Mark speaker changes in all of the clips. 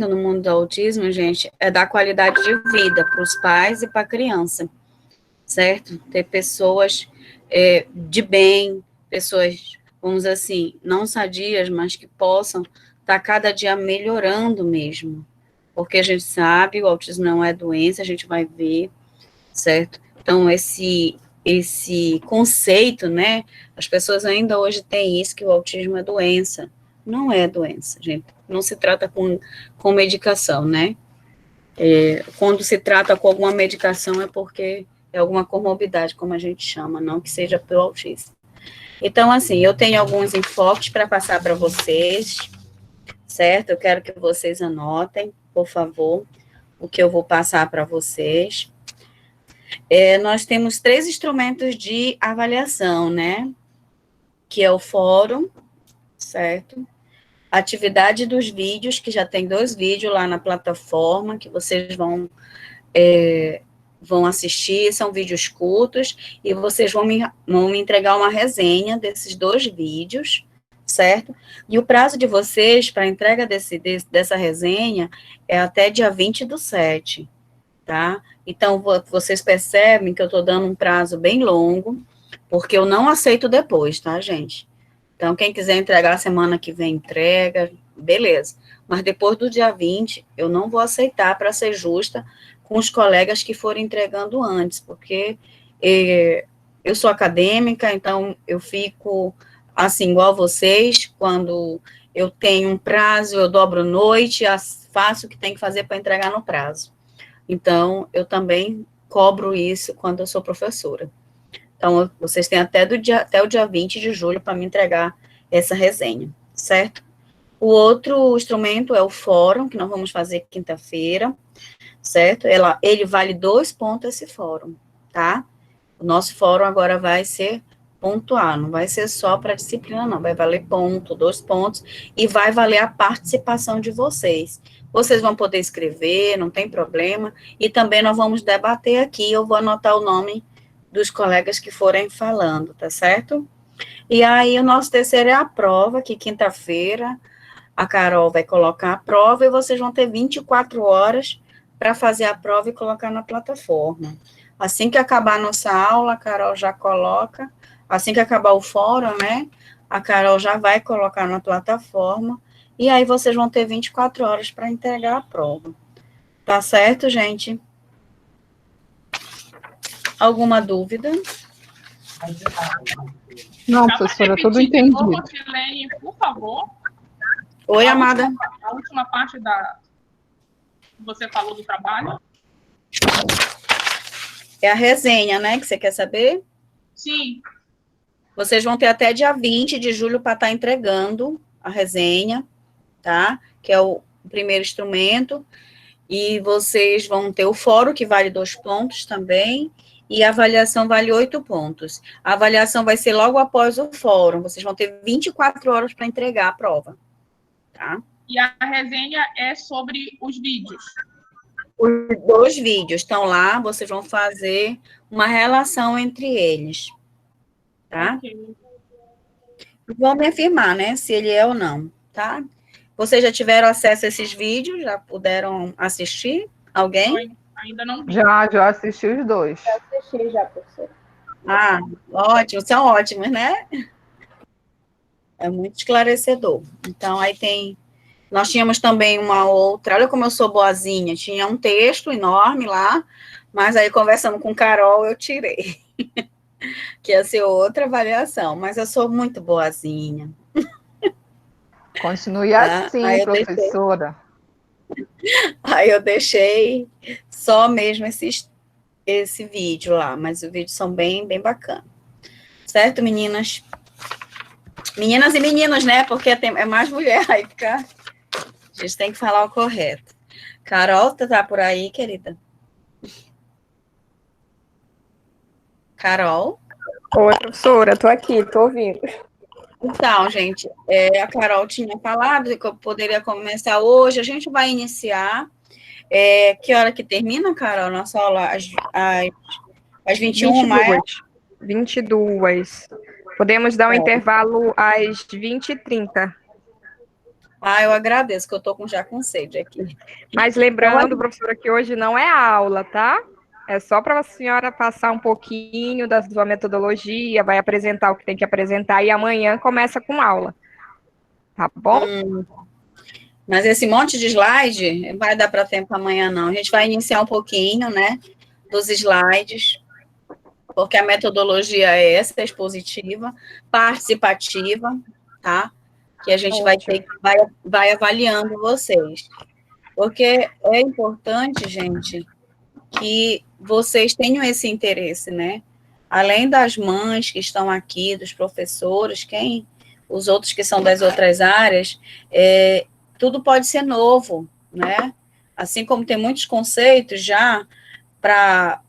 Speaker 1: no mundo do autismo, gente, é dar qualidade de vida para os pais e para a criança, certo? Ter pessoas de bem, pessoas, vamos dizer assim, não sadias, mas que possam estar cada dia melhorando mesmo. Porque a gente sabe, o autismo não é doença, a gente vai ver, certo? Então, esse conceito, né, as pessoas ainda hoje têm isso, que o autismo é doença. Não é doença, gente. Não se trata com medicação, né? Quando se trata com alguma medicação é porque é alguma comorbidade, como a gente chama, não que seja pelo autismo. Então, assim, eu tenho alguns enfoques para passar para vocês, certo? Eu quero que vocês anotem, por favor, o que eu vou passar para vocês. Nós temos 3 instrumentos de avaliação, né? Que é o fórum, certo? Atividade dos vídeos, que já tem 2 vídeos lá na plataforma, que vocês vão assistir, são vídeos curtos, e vocês vão me entregar uma resenha desses 2 vídeos, certo? E o prazo de vocês para entrega dessa resenha é até dia 20/7, tá? Então, vocês percebem que eu estou dando um prazo bem longo, porque eu não aceito depois, tá, gente? Então, quem quiser entregar semana que vem, entrega, beleza. Mas depois do dia 20, eu não vou aceitar, para ser justa com os colegas que forem entregando antes, porque eu sou acadêmica, então eu fico assim, igual vocês, quando eu tenho um prazo, eu dobro noite, faço o que tem que fazer para entregar no prazo. Então, eu também cobro isso quando eu sou professora. Então, vocês têm até o dia 20 de julho para me entregar essa resenha, certo? O outro instrumento é o fórum, que nós vamos fazer quinta-feira, certo? Ele vale 2 pontos esse fórum, tá? O nosso fórum agora vai ser pontuar, não vai ser só para disciplina, não. Vai valer 2 pontos, e vai valer a participação de vocês. Vocês vão poder escrever, não tem problema, e também nós vamos debater aqui, eu vou anotar o nome dos colegas que forem falando, tá certo? E aí, o nosso terceiro é a prova, que quinta-feira a Carol vai colocar a prova, e vocês vão ter 24 horas para fazer a prova e colocar na plataforma. Assim que acabar a nossa aula, a Carol já coloca, assim que acabar o fórum, né, a Carol já vai colocar na plataforma, e aí vocês vão ter 24 horas para entregar a prova. Tá certo, gente? Alguma dúvida?
Speaker 2: Não, professora, tudo entendido.
Speaker 3: Silene, por favor.
Speaker 1: Oi, amada.
Speaker 3: A última parte que você falou do trabalho.
Speaker 1: É a resenha, né, que você quer saber?
Speaker 3: Sim.
Speaker 1: Vocês vão ter até dia 20 de julho para estar entregando a resenha, tá? Que é o primeiro instrumento. E vocês vão ter o fórum, que vale 2 pontos também, e a avaliação vale 8 pontos. A avaliação vai ser logo após o fórum. Vocês vão ter 24 horas para entregar a prova, tá?
Speaker 3: E a resenha é sobre os vídeos.
Speaker 1: Os 2 vídeos estão lá, vocês vão fazer uma relação entre eles, tá?
Speaker 3: Okay.
Speaker 1: Vão me afirmar, né, se ele é ou não, tá? Vocês já tiveram acesso a esses vídeos? Já puderam assistir? Alguém?
Speaker 3: Ainda não vi.
Speaker 2: Já assisti os 2.
Speaker 1: Já assisti, já, professora. Ah, ótimo, são ótimos, né? É muito esclarecedor. Então, aí tem... Nós tínhamos também uma outra... Olha como eu sou boazinha. Tinha um texto enorme lá, mas aí, conversando com Carol, eu tirei. Que ia ser outra avaliação. Mas eu sou muito boazinha.
Speaker 2: Continue assim, professora.
Speaker 1: Aí eu deixei só mesmo esse vídeo lá, mas os vídeos são bem, bem bacanas. Certo, meninas? Meninas e meninos, né? Porque é mais mulher, aí fica... A gente tem que falar o correto. Carol, tá por aí, querida? Carol?
Speaker 4: Oi, professora, tô aqui, tô ouvindo.
Speaker 1: Então, gente, a Carol tinha falado que eu poderia começar hoje, a gente vai iniciar. Que hora que termina, Carol, nossa aula? Às 21,
Speaker 4: 22. Podemos dar um intervalo às 20h30.
Speaker 1: Eu agradeço, que eu estou já com sede aqui.
Speaker 4: Mas lembrando, professora, que hoje não é aula, tá? É só para a senhora passar um pouquinho da sua metodologia, vai apresentar o que tem que apresentar e amanhã começa com aula. Tá bom?
Speaker 1: Mas esse monte de slide não vai dar para tempo amanhã, não. A gente vai iniciar um pouquinho, né, dos slides, porque a metodologia é essa, é expositiva, participativa, tá? Que a gente vai avaliando vocês. Porque é importante, gente, que vocês tenham esse interesse, né? Além das mães que estão aqui, dos professores, os outros que são das outras áreas, tudo pode ser novo, né? Assim como tem muitos conceitos já para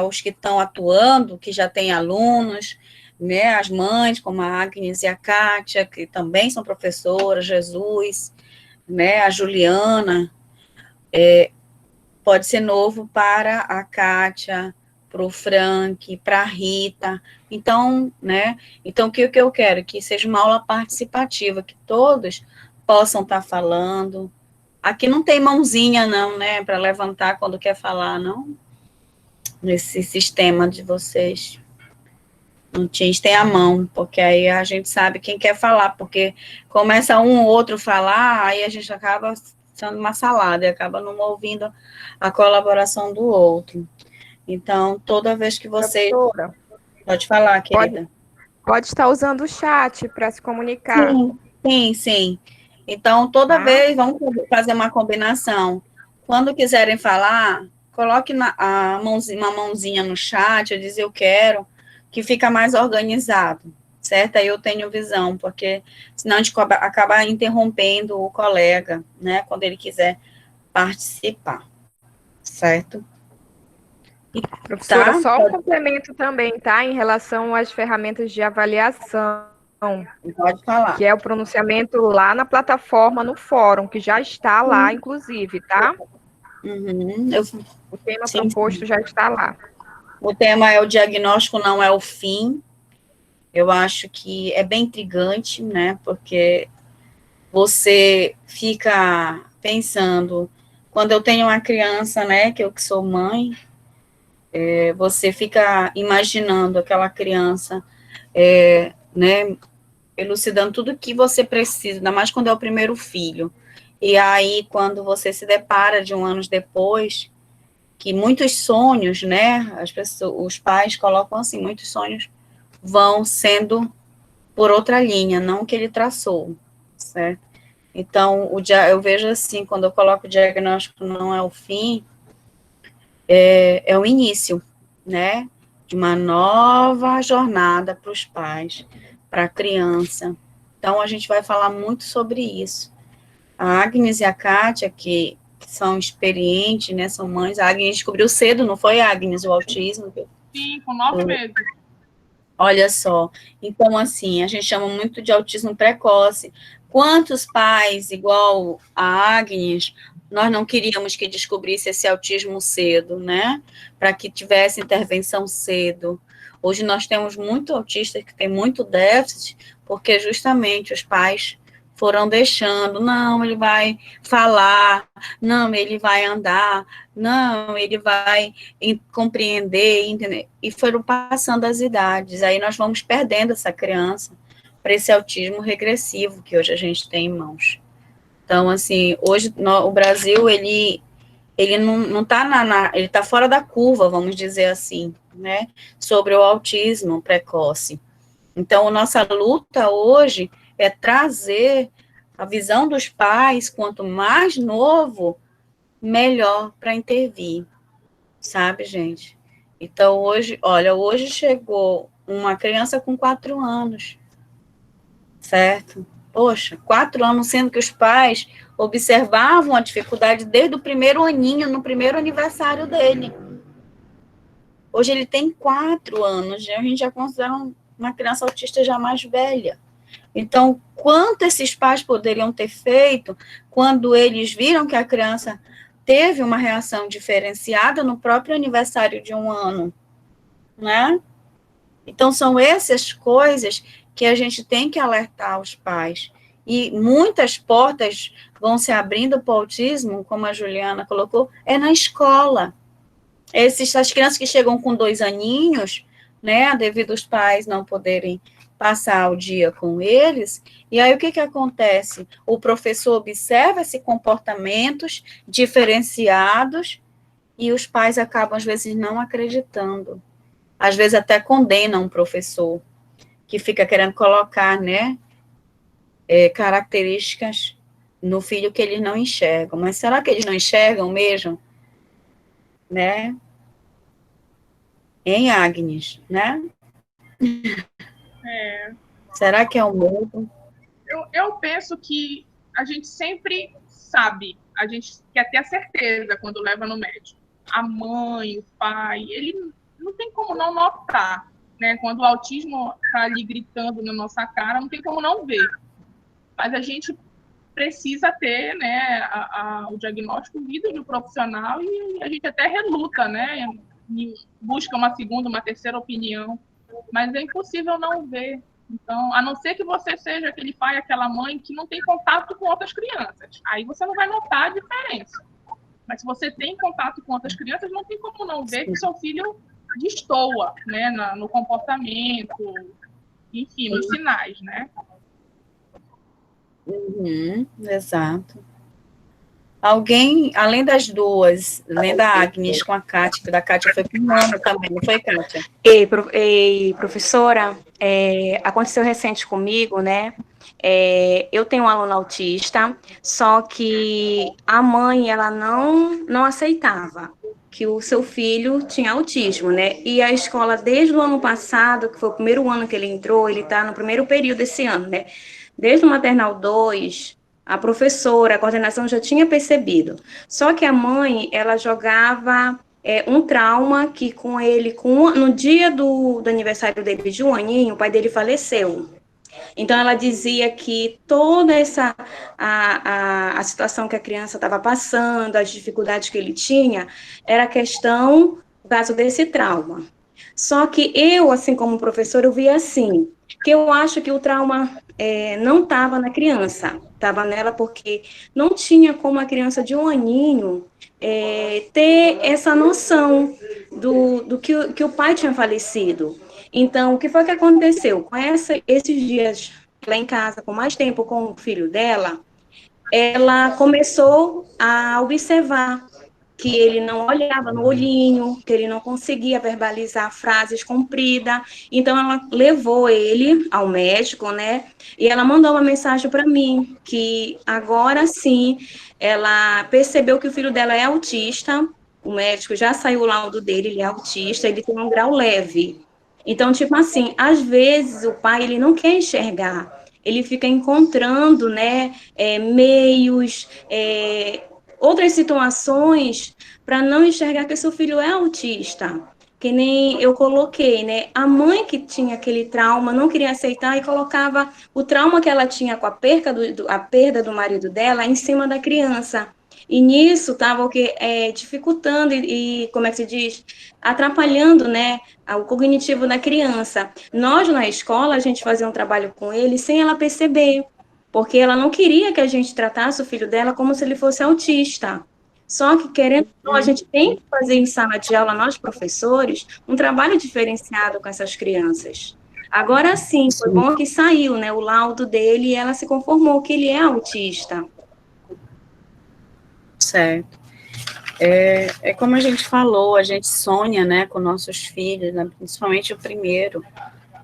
Speaker 1: os que estão atuando, que já têm alunos, né? As mães, como a Agnes e a Kátia, que também são professoras, Jesus, né? A Juliana, pode ser novo para a Kátia, para o Frank, para a Rita. Então, né? Então, o que eu quero? Que seja uma aula participativa, que todos possam estar falando. Aqui não tem mãozinha, não, né? Para levantar quando quer falar, não. Nesse sistema de vocês. Não tem a mão, porque aí a gente sabe quem quer falar, porque começa um ou outro falar, aí a gente acaba sendo uma salada, e acaba não ouvindo a colaboração do outro. Então, toda vez que você...
Speaker 4: Professora,
Speaker 1: pode falar, querida.
Speaker 4: Pode estar usando o chat para se comunicar.
Speaker 1: Sim. Então, toda vez, vamos fazer uma combinação. Quando quiserem falar, coloque uma mãozinha no chat, eu dizer eu quero, que fica mais organizado, certo? Aí eu tenho visão, porque senão a gente acaba interrompendo o colega, né, quando ele quiser participar, certo?
Speaker 4: Professora, só um complemento também, tá? Em relação às ferramentas de avaliação.
Speaker 1: Pode falar.
Speaker 4: Que é o pronunciamento lá na plataforma, no fórum, que já está lá, inclusive, tá? O tema proposto já está lá.
Speaker 1: O tema é o diagnóstico não é o fim. Eu acho que é bem intrigante, né? Porque você fica pensando, quando eu tenho uma criança, né, que eu que sou mãe, você fica imaginando aquela criança, né, elucidando tudo que você precisa, ainda mais quando é o primeiro filho. E aí, quando você se depara de 1 ano depois, que muitos sonhos, né, os pais colocam assim, muitos sonhos vão sendo por outra linha, não que ele traçou, certo? Então, eu vejo assim, quando eu coloco o diagnóstico não é o fim, é o início, né, de uma nova jornada para os pais, para a criança. Então, a gente vai falar muito sobre isso. A Agnes e a Kátia, que são experientes, né, são mães. A Agnes descobriu cedo, não foi, Agnes, o autismo?
Speaker 3: Sim, com 9 meses.
Speaker 1: Olha só. Então, assim, a gente chama muito de autismo precoce. Quantos pais, igual a Agnes, nós não queríamos que descobrisse esse autismo cedo, né? Para que tivesse intervenção cedo. Hoje nós temos muito autistas que têm muito déficit, porque justamente os pais foram deixando, não, ele vai falar, não, ele vai andar, não, ele vai compreender, entender, e foram passando as idades, aí nós vamos perdendo essa criança para esse autismo regressivo que hoje a gente tem em mãos. Então, assim, hoje o Brasil, ele não está ele está fora da curva, vamos dizer assim, né, sobre o autismo precoce. Então, a nossa luta hoje é trazer a visão dos pais, quanto mais novo, melhor para intervir, sabe, gente? Então, hoje chegou uma criança com 4 anos, certo? Poxa, 4 anos, sendo que os pais observavam a dificuldade desde o primeiro aninho, no primeiro aniversário dele. Hoje ele tem 4 anos, a gente já considera uma criança autista já mais velha. Então, quanto esses pais poderiam ter feito quando eles viram que a criança teve uma reação diferenciada no próprio aniversário de 1 ano, né? Então, são essas coisas que a gente tem que alertar os pais. e muitas portas vão se abrindo para o autismo, como a Juliana colocou, é na escola. Essas crianças que chegam com 2 aninhos, né, devido aos pais não poderem passar o dia com eles, e aí o que acontece? O professor observa esses comportamentos diferenciados e os pais acabam, às vezes, não acreditando. Às vezes até condenam um professor que fica querendo colocar, né, características no filho que eles não enxergam. Mas será que eles não enxergam mesmo? Né? Em Agnes, né? Será que é o medo?
Speaker 3: Eu penso que a gente sempre sabe, a gente quer ter a certeza quando leva no médico. A mãe, o pai, ele não tem como não notar, né? Quando o autismo está ali gritando na nossa cara, não tem como não ver. Mas a gente precisa ter, né, o diagnóstico vindo do profissional e a gente até reluta, né? E busca uma segunda, uma terceira opinião, mas é impossível não ver. Então, a não ser que você seja aquele pai, aquela mãe que não tem contato com outras crianças. Aí você não vai notar a diferença. Mas se você tem contato com outras crianças, não tem como não ver que seu filho destoa, né, no comportamento, enfim, nos sinais, né?
Speaker 1: Exato. Alguém, além das duas, além da Agnes com a Kátia, que da Kátia foi com um ano também, não foi, Kátia?
Speaker 5: Ei, professora, aconteceu recente comigo, né? Eu tenho um aluno autista, só que a mãe, ela não aceitava que o seu filho tinha autismo, né? E a escola, desde o ano passado, que foi o primeiro ano que ele entrou, ele está no primeiro período desse ano, né? Desde o maternal 2, a professora, a coordenação já tinha percebido. Só que a mãe, ela jogava um trauma que com ele, no dia do aniversário dele de um aninho, o pai dele faleceu. Então, ela dizia que toda essa, a situação que a criança estava passando, as dificuldades que ele tinha, era questão, por causa desse trauma. Só que eu, assim como professora, eu via assim, que eu acho que o trauma não estava na criança, estava nela porque não tinha como a criança de um aninho ter essa noção do que o pai tinha falecido. Então, o que foi que aconteceu? Com esses dias lá em casa, com mais tempo com o filho dela, ela começou a observar que ele não olhava no olhinho, que ele não conseguia verbalizar frases compridas. Então, ela levou ele ao médico, né? E ela mandou uma mensagem para mim, que agora sim, ela percebeu que o filho dela é autista, o médico já saiu o laudo dele, ele é autista, ele tem um grau leve. Então, tipo assim, às vezes o pai, ele não quer enxergar, ele fica encontrando, né, meios, outras situações para não enxergar que seu filho é autista. Que nem eu coloquei, né? A mãe que tinha aquele trauma não queria aceitar e colocava o trauma que ela tinha com a perda do marido dela em cima da criança. E nisso estava o que dificultando e como é que se diz, atrapalhando, né, o cognitivo da criança. Nós na escola a gente fazia um trabalho com ele sem ela perceber, porque ela não queria que a gente tratasse o filho dela como se ele fosse autista. Só que, querendo ou não, a gente tem que fazer em sala de aula, nós professores, um trabalho diferenciado com essas crianças. Agora sim, foi bom que saiu, né, o laudo dele e ela se conformou que ele é autista.
Speaker 1: Certo. É como a gente falou, a gente sonha, né, com nossos filhos, né, principalmente o primeiro.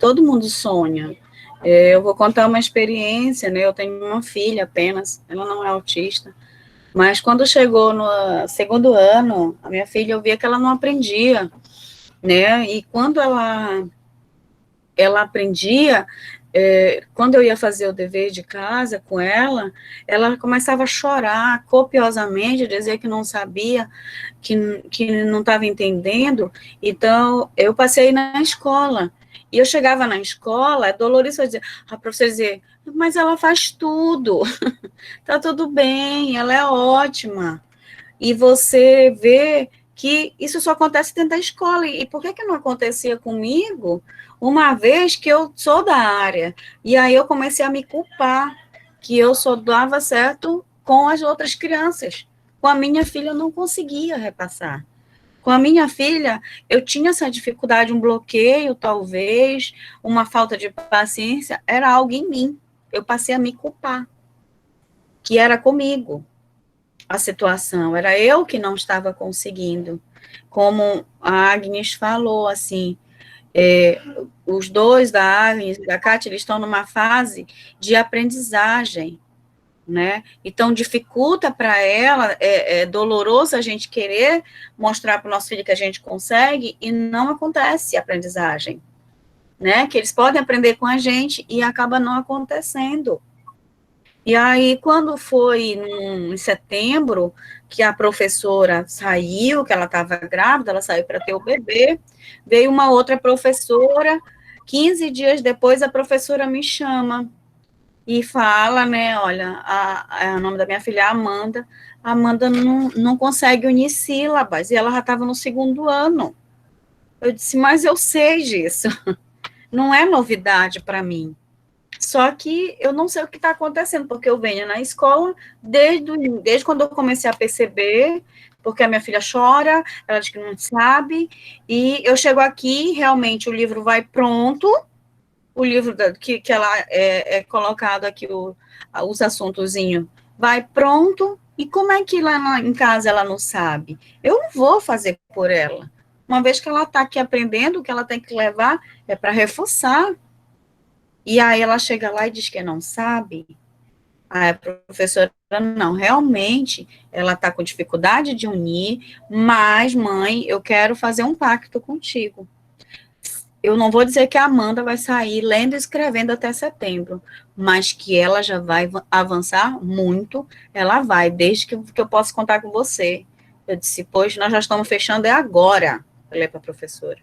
Speaker 1: Todo mundo sonha. Eu vou contar uma experiência, né, eu tenho uma filha apenas, ela não é autista, mas quando chegou no segundo ano, a minha filha, eu via que ela não aprendia, né, e quando ela aprendia, quando eu ia fazer o dever de casa com ela começava a chorar copiosamente, dizer que não sabia, que não estava entendendo. Então, eu passei na escola, e eu chegava na escola, dolorido, dizer, a professora dizia, mas ela faz tudo, tá tudo bem, ela é ótima, e você vê que isso só acontece dentro da escola, e por que não acontecia comigo, uma vez que eu sou da área, e aí eu comecei a me culpar, que eu só dava certo com as outras crianças. Com a minha filha, eu não conseguia repassar. Com a minha filha, eu tinha essa dificuldade, um bloqueio, talvez, uma falta de paciência, era algo em mim. Eu passei a me culpar, que era comigo a situação, era eu que não estava conseguindo. Como a Agnes falou, assim, os dois, da Agnes e da Kátia, eles estão numa fase de aprendizagem, né? Então, dificulta para ela, é doloroso a gente querer mostrar para o nosso filho que a gente consegue e não acontece a aprendizagem, né? Que eles podem aprender com a gente e acaba não acontecendo. E aí, quando foi em setembro, que a professora saiu, que ela estava grávida, ela saiu para ter o bebê, veio uma outra professora, 15 dias depois a professora me chama e fala, né, olha, o nome da minha filha é Amanda, a Amanda não consegue unir sílabas, e ela já estava no 2º ano. Eu disse, mas eu sei disso, não é novidade para mim. Só que eu não sei o que está acontecendo, porque eu venho na escola desde quando eu comecei a perceber, porque a minha filha chora, ela diz que não sabe, e eu chego aqui, realmente o livro vai pronto, o livro que ela é colocado aqui, os assuntozinhos, vai pronto, e como é que lá em casa ela não sabe? Eu não vou fazer por ela. Uma vez que ela está aqui aprendendo, o que ela tem que levar é para reforçar. E aí ela chega lá e diz que não sabe. A professora, não, realmente, ela está com dificuldade de unir, mas, mãe, eu quero fazer um pacto contigo. Eu não vou dizer que a Amanda vai sair lendo e escrevendo até setembro, mas que ela já vai avançar muito, ela vai, desde que eu possa contar com você. Eu disse, pois nós já estamos fechando, é agora, falei para a professora.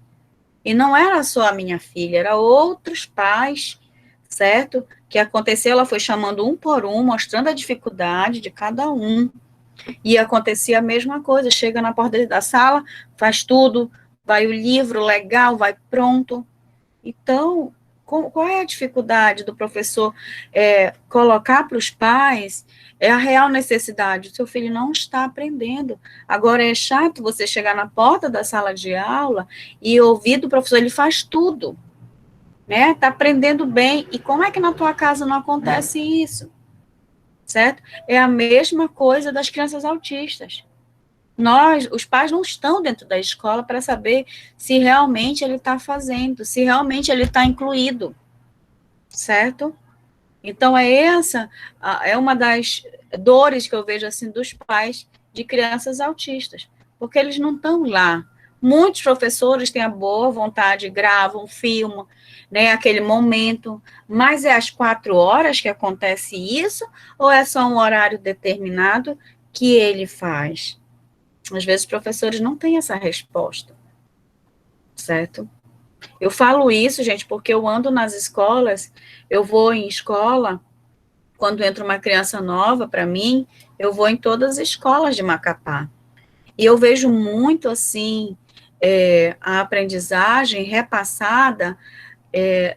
Speaker 1: E não era só a minha filha, era outros pais, certo? Que aconteceu, ela foi chamando um por um, mostrando a dificuldade de cada um. E acontecia a mesma coisa, chega na porta da sala, faz tudo, vai o livro legal, vai pronto. Então, qual é a dificuldade do professor colocar para os pais a real necessidade? O seu filho não está aprendendo. Agora, é chato você chegar na porta da sala de aula e ouvir do professor, ele faz tudo, né? Está aprendendo bem. E como é que na tua casa não acontece isso? Certo? É a mesma coisa das crianças autistas. Os pais não estão dentro da escola para saber se realmente ele está fazendo, se realmente ele está incluído, certo? Então, é uma das dores que eu vejo, assim, dos pais de crianças autistas, porque eles não estão lá. Muitos professores têm a boa vontade, gravam, filmam, né, aquele momento, mas é às 4 horas que acontece isso, ou é só um horário determinado que ele faz? Às vezes os professores não têm essa resposta, certo? Eu falo isso, gente, porque eu ando nas escolas, eu vou em escola, quando entra uma criança nova para mim, eu vou em todas as escolas de Macapá. E eu vejo muito, assim, a aprendizagem repassada,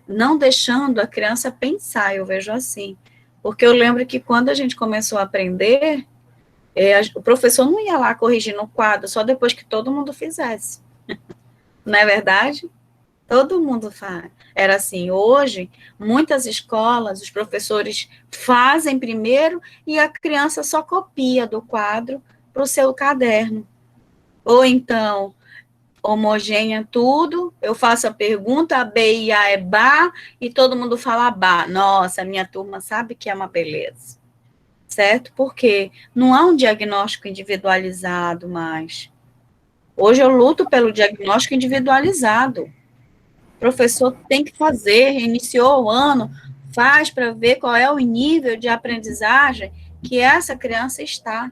Speaker 1: não deixando a criança pensar, eu vejo assim. Porque eu lembro que quando a gente começou a aprender, o professor não ia lá corrigir no quadro só depois que todo mundo fizesse. Não é verdade? Todo mundo faz. Era assim. Hoje, muitas escolas, os professores fazem primeiro e a criança só copia do quadro para o seu caderno. Ou então, homogênea tudo, eu faço a pergunta, a B e A é Bá, e todo mundo fala Bá. Nossa, a minha turma sabe que é uma beleza. Certo? Porque não há um diagnóstico individualizado mais. Hoje eu luto pelo diagnóstico individualizado. O professor tem que fazer, iniciou o ano, faz para ver qual é o nível de aprendizagem que essa criança está.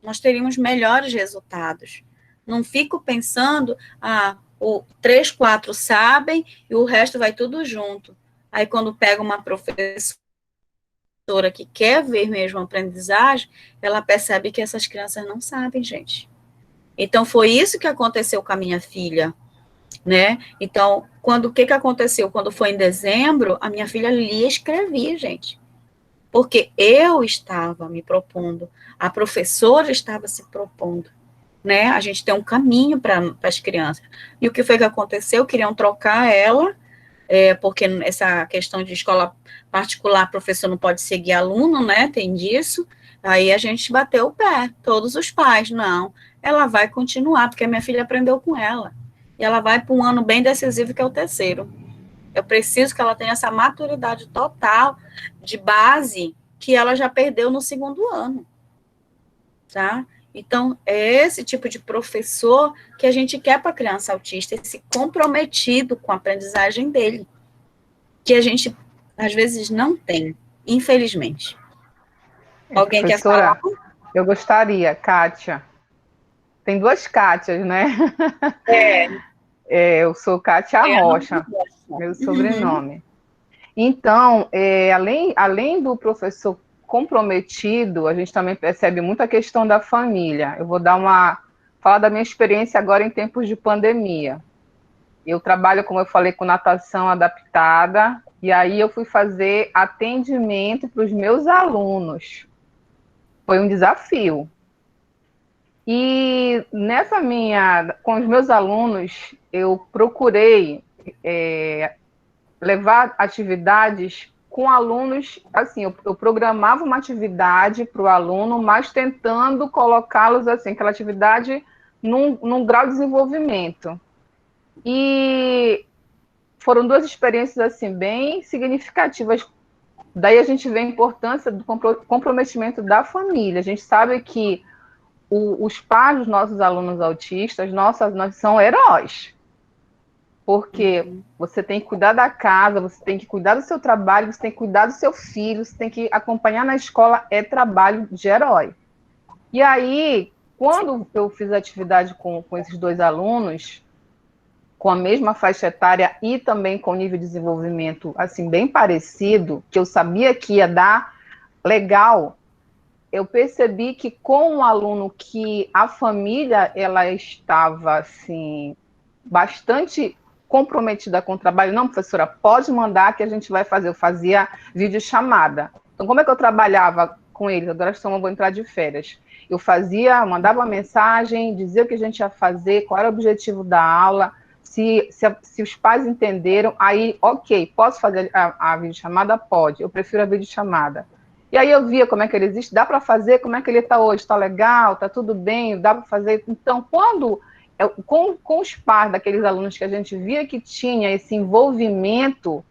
Speaker 1: Nós teríamos melhores resultados. Não fico pensando, o 3, 4 sabem e o resto vai tudo junto. Aí quando pega uma professora que quer ver mesmo a aprendizagem, ela percebe que essas crianças não sabem, gente. Então, foi isso que aconteceu com a minha filha, né? Então, o que aconteceu? Quando foi em dezembro, a minha filha lia e escrevia, gente. porque eu estava me propondo, a professora estava se propondo, né? A gente tem um caminho para as crianças. E o que foi que aconteceu? Queriam trocar ela, porque essa questão de escola particular, professor não pode seguir aluno, né? Tem disso. Aí a gente bateu o pé, todos os pais, não. Ela vai continuar, porque a minha filha aprendeu com ela. E ela vai para um ano bem decisivo, que é o terceiro. Eu preciso que ela tenha essa maturidade total de base que ela já perdeu no segundo ano, tá? Então, é esse tipo de professor que a gente quer para a criança autista, esse comprometido com a aprendizagem dele, que a gente, às vezes, não tem, infelizmente. Alguém quer falar?
Speaker 2: Professora, eu gostaria, Kátia. Tem duas Kátias, né? Eu sou Kátia Rocha, meu sobrenome. Então, além do professor comprometido, a gente também percebe muita questão da família. Eu vou falar da minha experiência agora em tempos de pandemia. Eu trabalho, como eu falei, com natação adaptada, e aí eu fui fazer atendimento para os meus alunos. Foi um desafio. E com os meus alunos, eu procurei levar atividades com alunos, assim, eu programava uma atividade para o aluno, mas tentando colocá-los, assim, aquela atividade num grau de desenvolvimento. E foram duas experiências, assim, bem significativas. Daí a gente vê a importância do comprometimento da família. A gente sabe que os pais dos nossos alunos autistas, nós são heróis. Porque você tem que cuidar da casa, você tem que cuidar do seu trabalho, você tem que cuidar do seu filho, você tem que acompanhar na escola, é trabalho de herói. E aí, quando eu fiz a atividade com esses dois alunos, com a mesma faixa etária e também com nível de desenvolvimento, assim, bem parecido, que eu sabia que ia dar legal, eu percebi que com um aluno que a família, ela estava, assim, bastante comprometida com o trabalho. Não, professora, pode mandar que a gente vai fazer. Eu fazia videochamada. Então, como é que eu trabalhava com eles? Agora vou entrar de férias. Eu mandava uma mensagem, dizia o que a gente ia fazer, qual era o objetivo da aula, se os pais entenderam, aí, ok, posso fazer a videochamada? Pode, eu prefiro a videochamada. E aí eu via como é que ele existe, dá para fazer, como é que ele está hoje, está legal, está tudo bem, dá para fazer. Então, com os pais daqueles alunos que a gente via que tinha esse envolvimento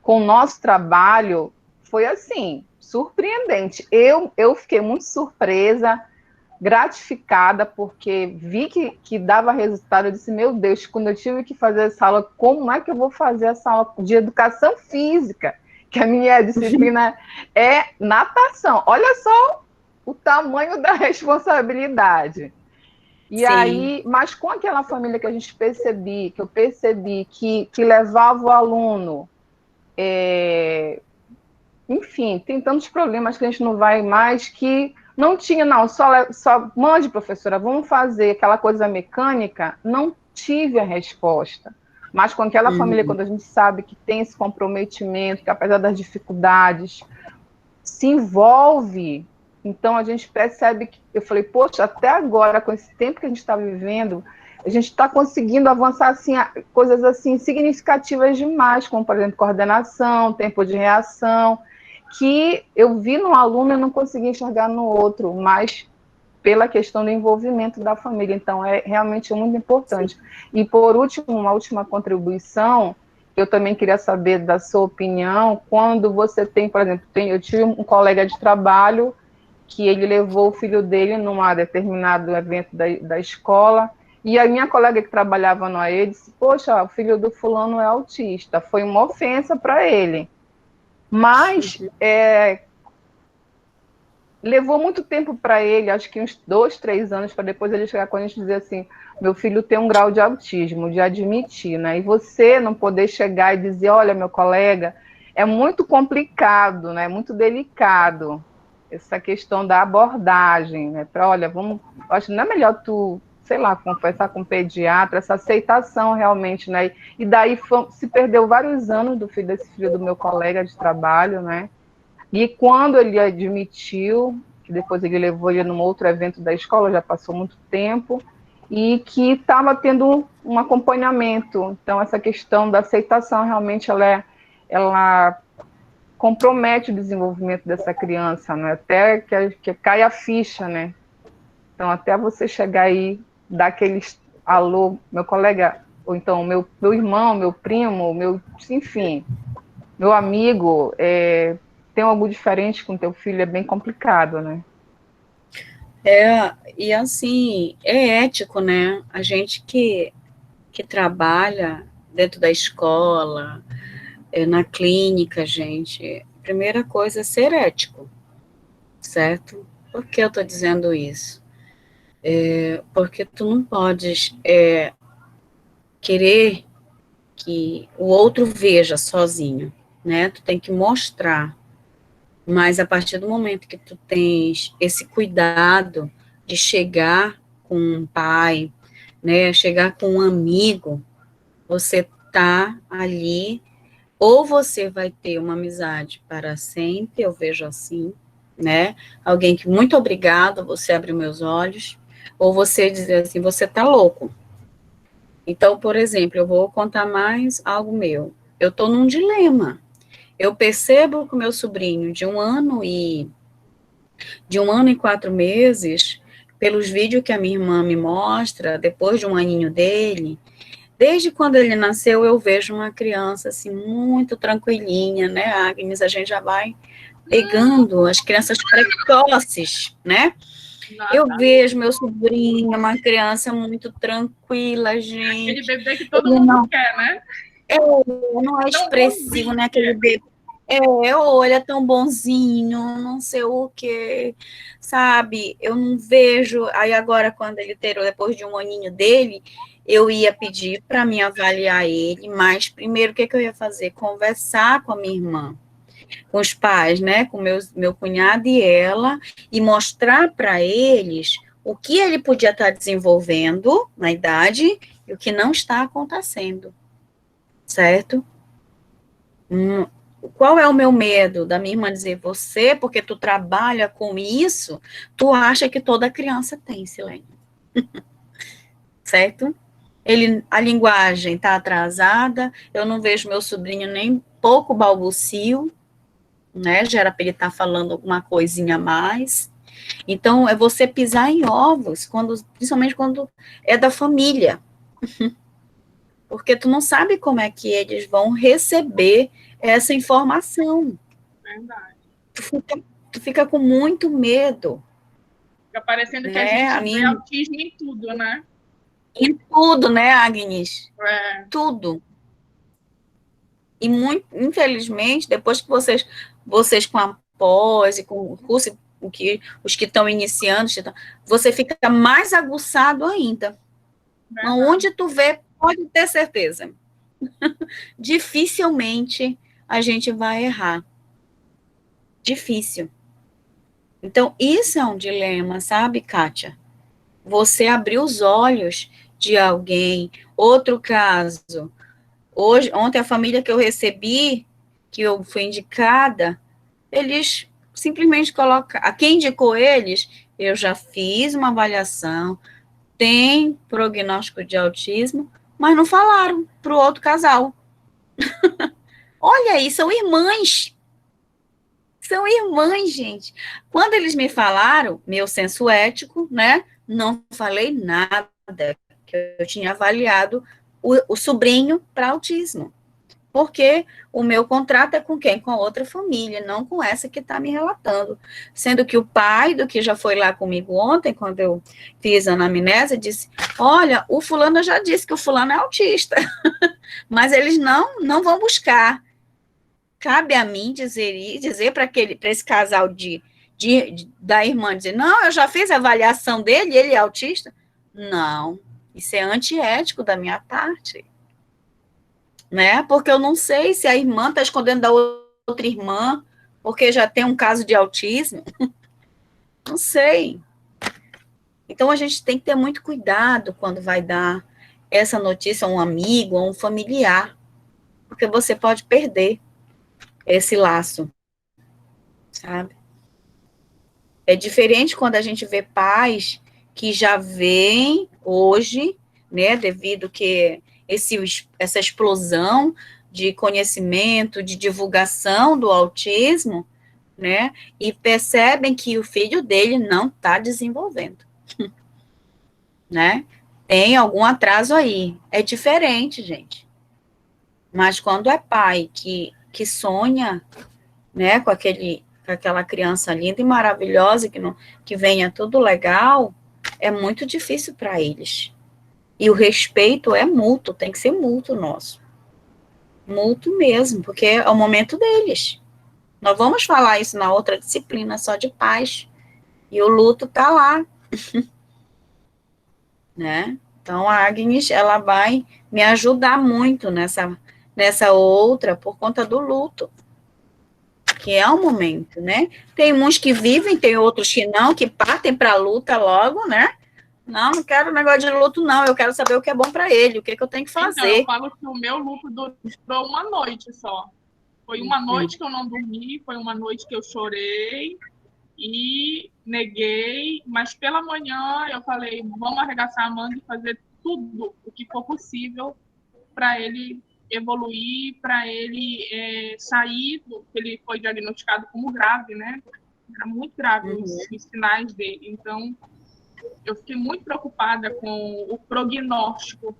Speaker 2: com o nosso trabalho, foi assim, surpreendente. Eu fiquei muito surpresa, gratificada, porque vi que dava resultado. Eu disse, meu Deus, quando eu tive que fazer essa aula, como é que eu vou fazer essa aula de educação física? Que a minha disciplina é natação. Olha só o tamanho da responsabilidade. E Sim. Aí, mas com aquela família que eu percebi que levava o aluno, enfim, tem tantos problemas que a gente não vai mais, que não tinha, não, só mande, professora, vamos fazer aquela coisa mecânica, não tive a resposta. Mas com aquela família, quando a gente sabe que tem esse comprometimento, que apesar das dificuldades, se envolve. Então, a gente percebe que, eu falei, poxa, até agora, com esse tempo que a gente está vivendo, a gente está conseguindo avançar, assim, coisas, assim, significativas demais, como, por exemplo, coordenação, tempo de reação, que eu vi no aluno e não consegui enxergar no outro, mas pela questão do envolvimento da família. Então, é realmente muito importante. E, por último, uma última contribuição, eu também queria saber da sua opinião, quando você tem, por exemplo, eu tive um colega de trabalho que ele levou o filho dele num determinado evento da escola, e a minha colega que trabalhava no AE disse, poxa, o filho do fulano é autista. Foi uma ofensa para ele. Mas levou muito tempo para ele, acho que uns 2, 3 anos, para depois ele chegar com a gente e dizer assim, meu filho tem um grau de autismo, de admitir, né? E você não poder chegar e dizer, olha, meu colega, é muito complicado, né? Muito delicado essa questão da abordagem, né? Para, olha, acho que não é melhor tu, sei lá, conversar com o pediatra, essa aceitação realmente, né? E daí se perdeu vários anos desse filho do meu colega de trabalho, né? E quando ele admitiu, que depois ele levou ele num outro evento da escola, já passou muito tempo, e que estava tendo um acompanhamento. Então, essa questão da aceitação, realmente, ela compromete o desenvolvimento dessa criança, né? Até que cai a ficha, né? Então, até você chegar aí, dar aqueles alô, meu colega, ou então meu irmão, meu primo, enfim, meu amigo, tem algo diferente com teu filho, é bem complicado, né?
Speaker 1: E assim, é ético, né? A gente que trabalha dentro da escola, na clínica, gente, a primeira coisa é ser ético, certo? Por que eu tô dizendo isso? Porque tu não podes querer que o outro veja sozinho, né? Tu tem que mostrar. Mas a partir do momento que tu tens esse cuidado de chegar com um pai, né, chegar com um amigo, você tá ali, ou você vai ter uma amizade para sempre, eu vejo assim, né? Alguém que, muito obrigado, você abriu meus olhos, ou você dizer assim, você tá louco. Então, por exemplo, eu vou contar mais algo meu. Eu tô num dilema. Eu percebo que o meu sobrinho de 1 ano e 4 meses, pelos vídeos que a minha irmã me mostra, depois de um aninho dele, desde quando ele nasceu, eu vejo uma criança, assim, muito tranquilinha, né, Agnes? A gente já vai pegando as crianças precoces, né? Eu vejo meu sobrinho, uma criança muito tranquila,
Speaker 3: Aquele
Speaker 1: gente.
Speaker 3: bebê que todo
Speaker 1: Ele
Speaker 3: mundo quer, né?
Speaker 1: não é
Speaker 3: Tão
Speaker 1: expressivo,
Speaker 3: bonzinho
Speaker 1: né?
Speaker 3: que
Speaker 1: Aquele
Speaker 3: é.
Speaker 1: bebê. Olha, tão bonzinho, não sei o quê, sabe? Eu não vejo. Aí agora, quando ele terou, depois de um aninho dele, eu ia pedir para me avaliar ele, mas primeiro o que eu ia fazer? Conversar com a minha irmã, com os pais, né? Com meu cunhado e ela, e mostrar para eles o que ele podia estar desenvolvendo na idade e o que não está acontecendo, certo? Qual é o meu medo da minha irmã dizer, você, porque tu trabalha com isso, tu acha que toda criança tem, Silene, certo? A linguagem está atrasada, eu não vejo meu sobrinho nem pouco balbucio, né, já era para ele estar falando alguma coisinha a mais. Então, é você pisar em ovos, principalmente quando é da família, porque tu não sabe como é que eles vão receber essa informação.
Speaker 3: Verdade.
Speaker 1: Tu fica com muito medo,
Speaker 3: Fica parecendo que a
Speaker 1: né?
Speaker 3: gente vê autismo em tudo, né?
Speaker 1: Em tudo, né, Agnes?
Speaker 3: É.
Speaker 1: Tudo. E muito, infelizmente, depois que vocês com a pós e com o curso, os que estão iniciando, você fica mais aguçado ainda.
Speaker 3: Verdade.
Speaker 1: Onde tu vê, pode ter certeza. Dificilmente a gente vai errar. Difícil. Então, isso é um dilema, sabe, Kátia? Você abrir os olhos de alguém. Outro caso, ontem a família que eu recebi, que eu fui indicada, eles simplesmente colocam, a quem indicou eles, eu já fiz uma avaliação, tem prognóstico de autismo, mas não falaram para o outro casal. Olha aí, são irmãs. São irmãs, gente. Quando eles me falaram, meu senso ético, né? Não falei nada, que eu tinha avaliado o sobrinho para autismo. Porque o meu contrato é com quem? Com a outra família, não com essa que está me relatando. Sendo que o pai do que já foi lá comigo ontem, quando eu fiz a anamnese, disse, olha, o fulano já disse que o fulano é autista, mas eles não vão buscar. Cabe a mim dizer para esse casal da irmã, dizer, não, eu já fiz a avaliação dele, ele é autista? Não, isso é antiético da minha parte, né? Porque eu não sei se a irmã está escondendo da outra irmã, porque já tem um caso de autismo, não sei. Então, a gente tem que ter muito cuidado quando vai dar essa notícia a um amigo, a um familiar, porque você pode perder esse laço. sabe? É diferente quando a gente vê pais que já veem hoje, né, devido que essa explosão de conhecimento, de divulgação do autismo, né, e percebem que o filho dele não está desenvolvendo, né? Tem algum atraso aí. É diferente, gente. Mas quando é pai que sonha, né, com aquela criança linda e maravilhosa, que venha tudo legal, é muito difícil para eles. E o respeito é mútuo, tem que ser mútuo nosso. Mútuo mesmo, porque é o momento deles. Nós vamos falar isso na outra disciplina, só de paz. E o luto tá lá, né? Então, a Agnes, ela vai me ajudar muito nessa outra, por conta do luto, que é um momento, né? Tem uns que vivem, tem outros que não, que partem para a luta logo, né? Não, não quero negócio de luto, não. Eu quero saber o que é bom para ele, o que eu tenho que
Speaker 3: Então, eu
Speaker 1: fazer.
Speaker 3: falo que o meu luto durou uma noite só. Foi uma noite que eu não dormi, foi uma noite que eu chorei e neguei, mas pela manhã eu falei, vamos arregaçar a manga e fazer tudo o que for possível para ele evoluir, para ele sair do que ele foi diagnosticado como grave, né? Era muito grave os sinais dele. Então, eu fiquei muito preocupada com o prognóstico,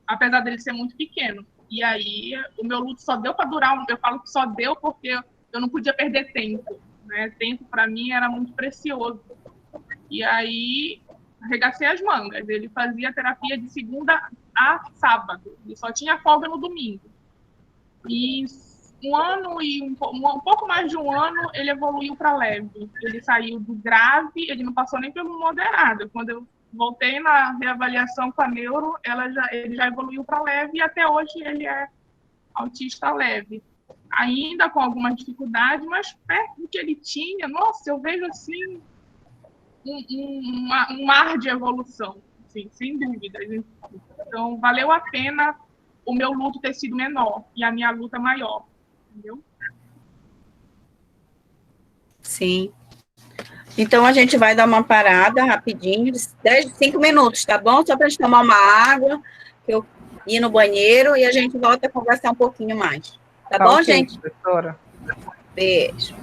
Speaker 3: apesar dele ser muito pequeno. E aí, o meu luto só deu para durar, eu falo que só deu porque eu não podia perder tempo, né? Tempo, para mim, era muito precioso. E aí, arregacei as mangas. Ele fazia terapia de segunda a sábado. Ele só tinha folga no domingo. E um ano e um pouco mais de um ano, ele evoluiu para leve. Ele saiu do grave, ele não passou nem pelo moderado. Quando eu voltei na reavaliação com a neuro, ele já evoluiu para leve e até hoje ele é autista leve. Ainda com alguma dificuldade, mas perto do que ele tinha, nossa, eu vejo assim um mar de evolução, assim, sem dúvidas. Então, valeu a pena o meu luto ter sido menor e a minha luta maior, entendeu?
Speaker 1: Sim. Então, a gente vai dar uma parada rapidinho, 5 minutos, tá bom? Só para a gente tomar uma água, eu ir no banheiro e a gente volta a conversar um pouquinho mais. Tá bom,
Speaker 2: ok,
Speaker 1: gente?
Speaker 2: professora.
Speaker 1: Beijo.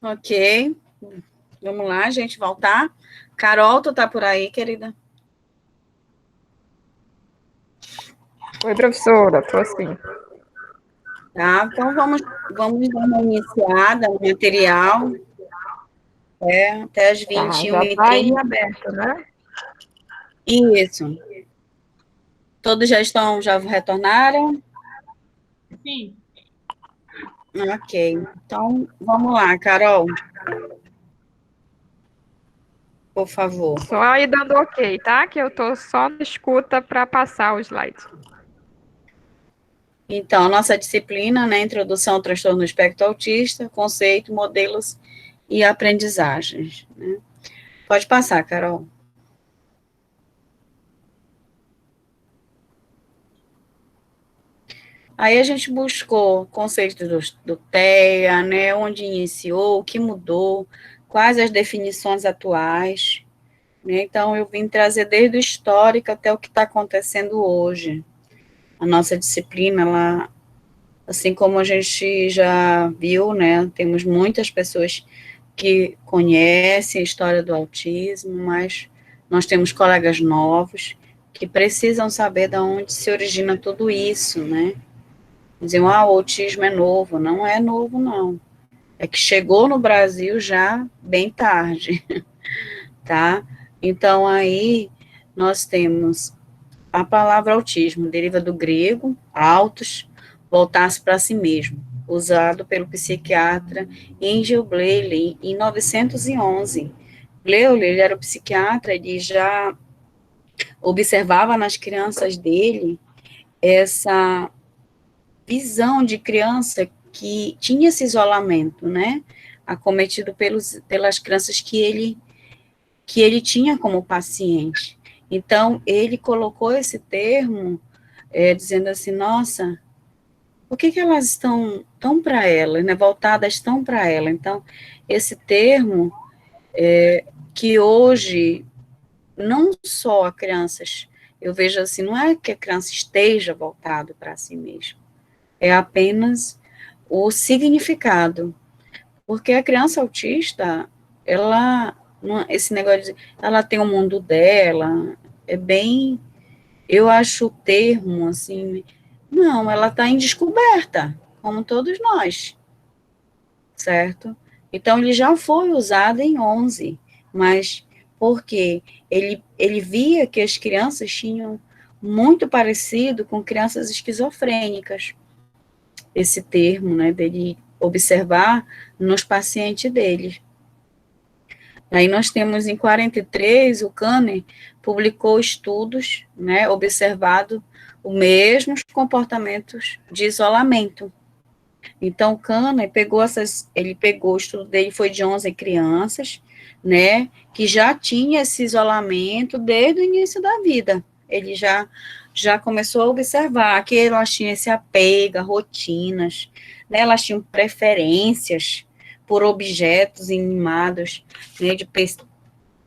Speaker 1: Ok. Vamos lá, gente, voltar. Carol, tu tá por aí, querida?
Speaker 4: Oi, professora, tô sim.
Speaker 1: Tá, então vamos dar uma iniciada no material, até as
Speaker 4: Tá, já tá aí
Speaker 1: 21h30.
Speaker 4: aberto, né?
Speaker 1: Isso. Todos já retornaram?
Speaker 3: Sim.
Speaker 1: Ok. Então, vamos lá, Carol, por favor.
Speaker 4: Só aí dando ok, tá? Que eu tô só na escuta para passar o slide.
Speaker 1: Então, a nossa disciplina, né, Introdução ao Transtorno do Espectro Autista, conceito, modelos e aprendizagens, né? Pode passar, Carol. Aí a gente buscou conceitos do TEA, né, onde iniciou, o que mudou, quais as definições atuais, né? Então, eu vim trazer desde o histórico até o que está acontecendo hoje. A nossa disciplina, ela, assim como a gente já viu, né, temos muitas pessoas que conhecem a história do autismo, mas nós temos colegas novos que precisam saber de onde se origina tudo isso, né? Diziam, o autismo é novo. Não é novo, não. É que chegou no Brasil já bem tarde, tá? Então, aí, nós temos a palavra autismo, deriva do grego, autos, voltar-se para si mesmo, usado pelo psiquiatra Angel Blaley em 911. Blaley, ele era o psiquiatra, ele já observava nas crianças dele essa visão de criança que tinha esse isolamento, né, acometido pelas crianças que ele tinha como paciente. Então, ele colocou esse termo, dizendo assim, nossa, por que elas estão tão para ela, né, voltadas tão para ela? Então, esse termo, que hoje, não só a crianças, eu vejo assim, não é que a criança esteja voltada para si mesma, é apenas o significado, porque a criança autista, ela, esse negócio de, ela tem o mundo dela, é bem, eu acho o termo, assim, não, ela está em descoberta, como todos nós, certo? Então, ele já foi usado em 11, mas porque ele via que as crianças tinham muito parecido com crianças esquizofrênicas, esse termo, né, dele observar nos pacientes dele. Aí nós temos em 43, o Kanner publicou estudos, né, observado os mesmos comportamentos de isolamento. Então, o Kanner ele pegou, o estudo dele foi de 11 crianças, né, que já tinha esse isolamento desde o início da vida. Ele já começou a observar que elas tinham esse apego a rotinas, né, elas tinham preferências por objetos inanimados, né,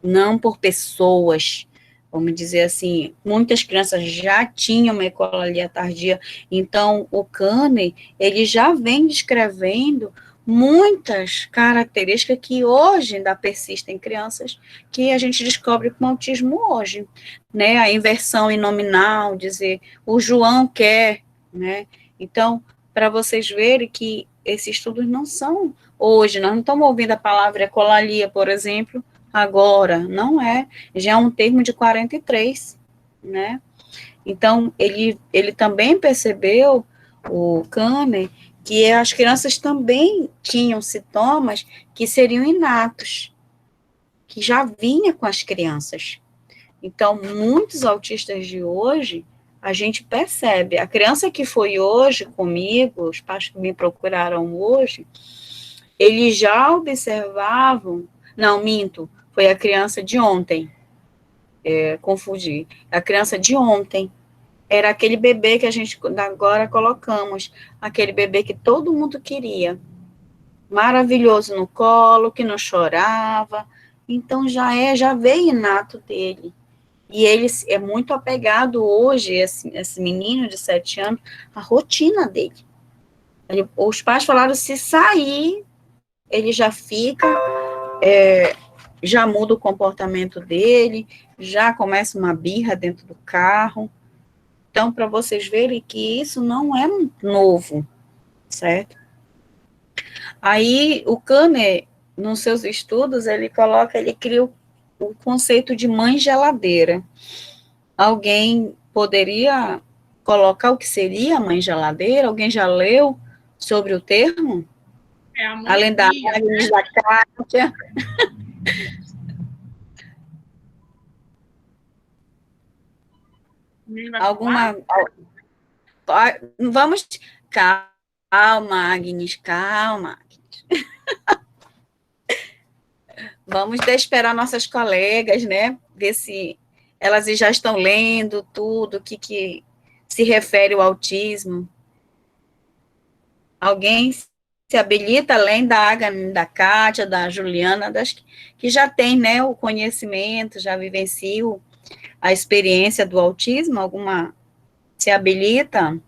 Speaker 1: não por pessoas, vamos dizer assim, muitas crianças já tinham uma ecolalia tardia, então o Kanner, ele já vem descrevendo muitas características que hoje ainda persistem em crianças, que a gente descobre com autismo hoje, né, a inversão inominal, dizer, o João quer, né, então, para vocês verem que esses estudos não são hoje, nós não estamos ouvindo a palavra ecolalia, por exemplo, agora, não é, já é um termo de 43, né? Então, ele também percebeu, o Kanner, que as crianças também tinham sintomas que seriam inatos, que já vinha com as crianças. Então, muitos autistas de hoje, a gente percebe, a criança que foi hoje comigo, os pais que me procuraram hoje, eles já observavam, não, minto, foi a criança de ontem, confundi, a criança de ontem, era aquele bebê que a gente agora colocamos, aquele bebê que todo mundo queria, maravilhoso no colo, que não chorava, então já veio inato dele, e ele é muito apegado hoje, esse menino de 7 anos, a rotina dele. Os pais falaram, se sair, ele já fica, já muda o comportamento dele, já começa uma birra dentro do carro. Então, para vocês verem que isso não é novo, certo? Aí, o Kanner, nos seus estudos, ele cria o conceito de mãe geladeira. Alguém poderia colocar o que seria a mãe geladeira? Alguém já leu sobre o termo?
Speaker 3: É a mãe
Speaker 1: Além da
Speaker 3: fria,
Speaker 1: Agnes, da Kátia.
Speaker 3: Ninguém vai
Speaker 1: Alguma... Vamos... Calma, Agnes, calma. Vamos esperar nossas colegas, né? Ver se elas já estão lendo tudo, o que se refere ao autismo. Alguém se habilita, além da Agnes, da Kátia, da Juliana, das que já tem, né, o conhecimento, já vivenciam a experiência do autismo, alguma se habilita?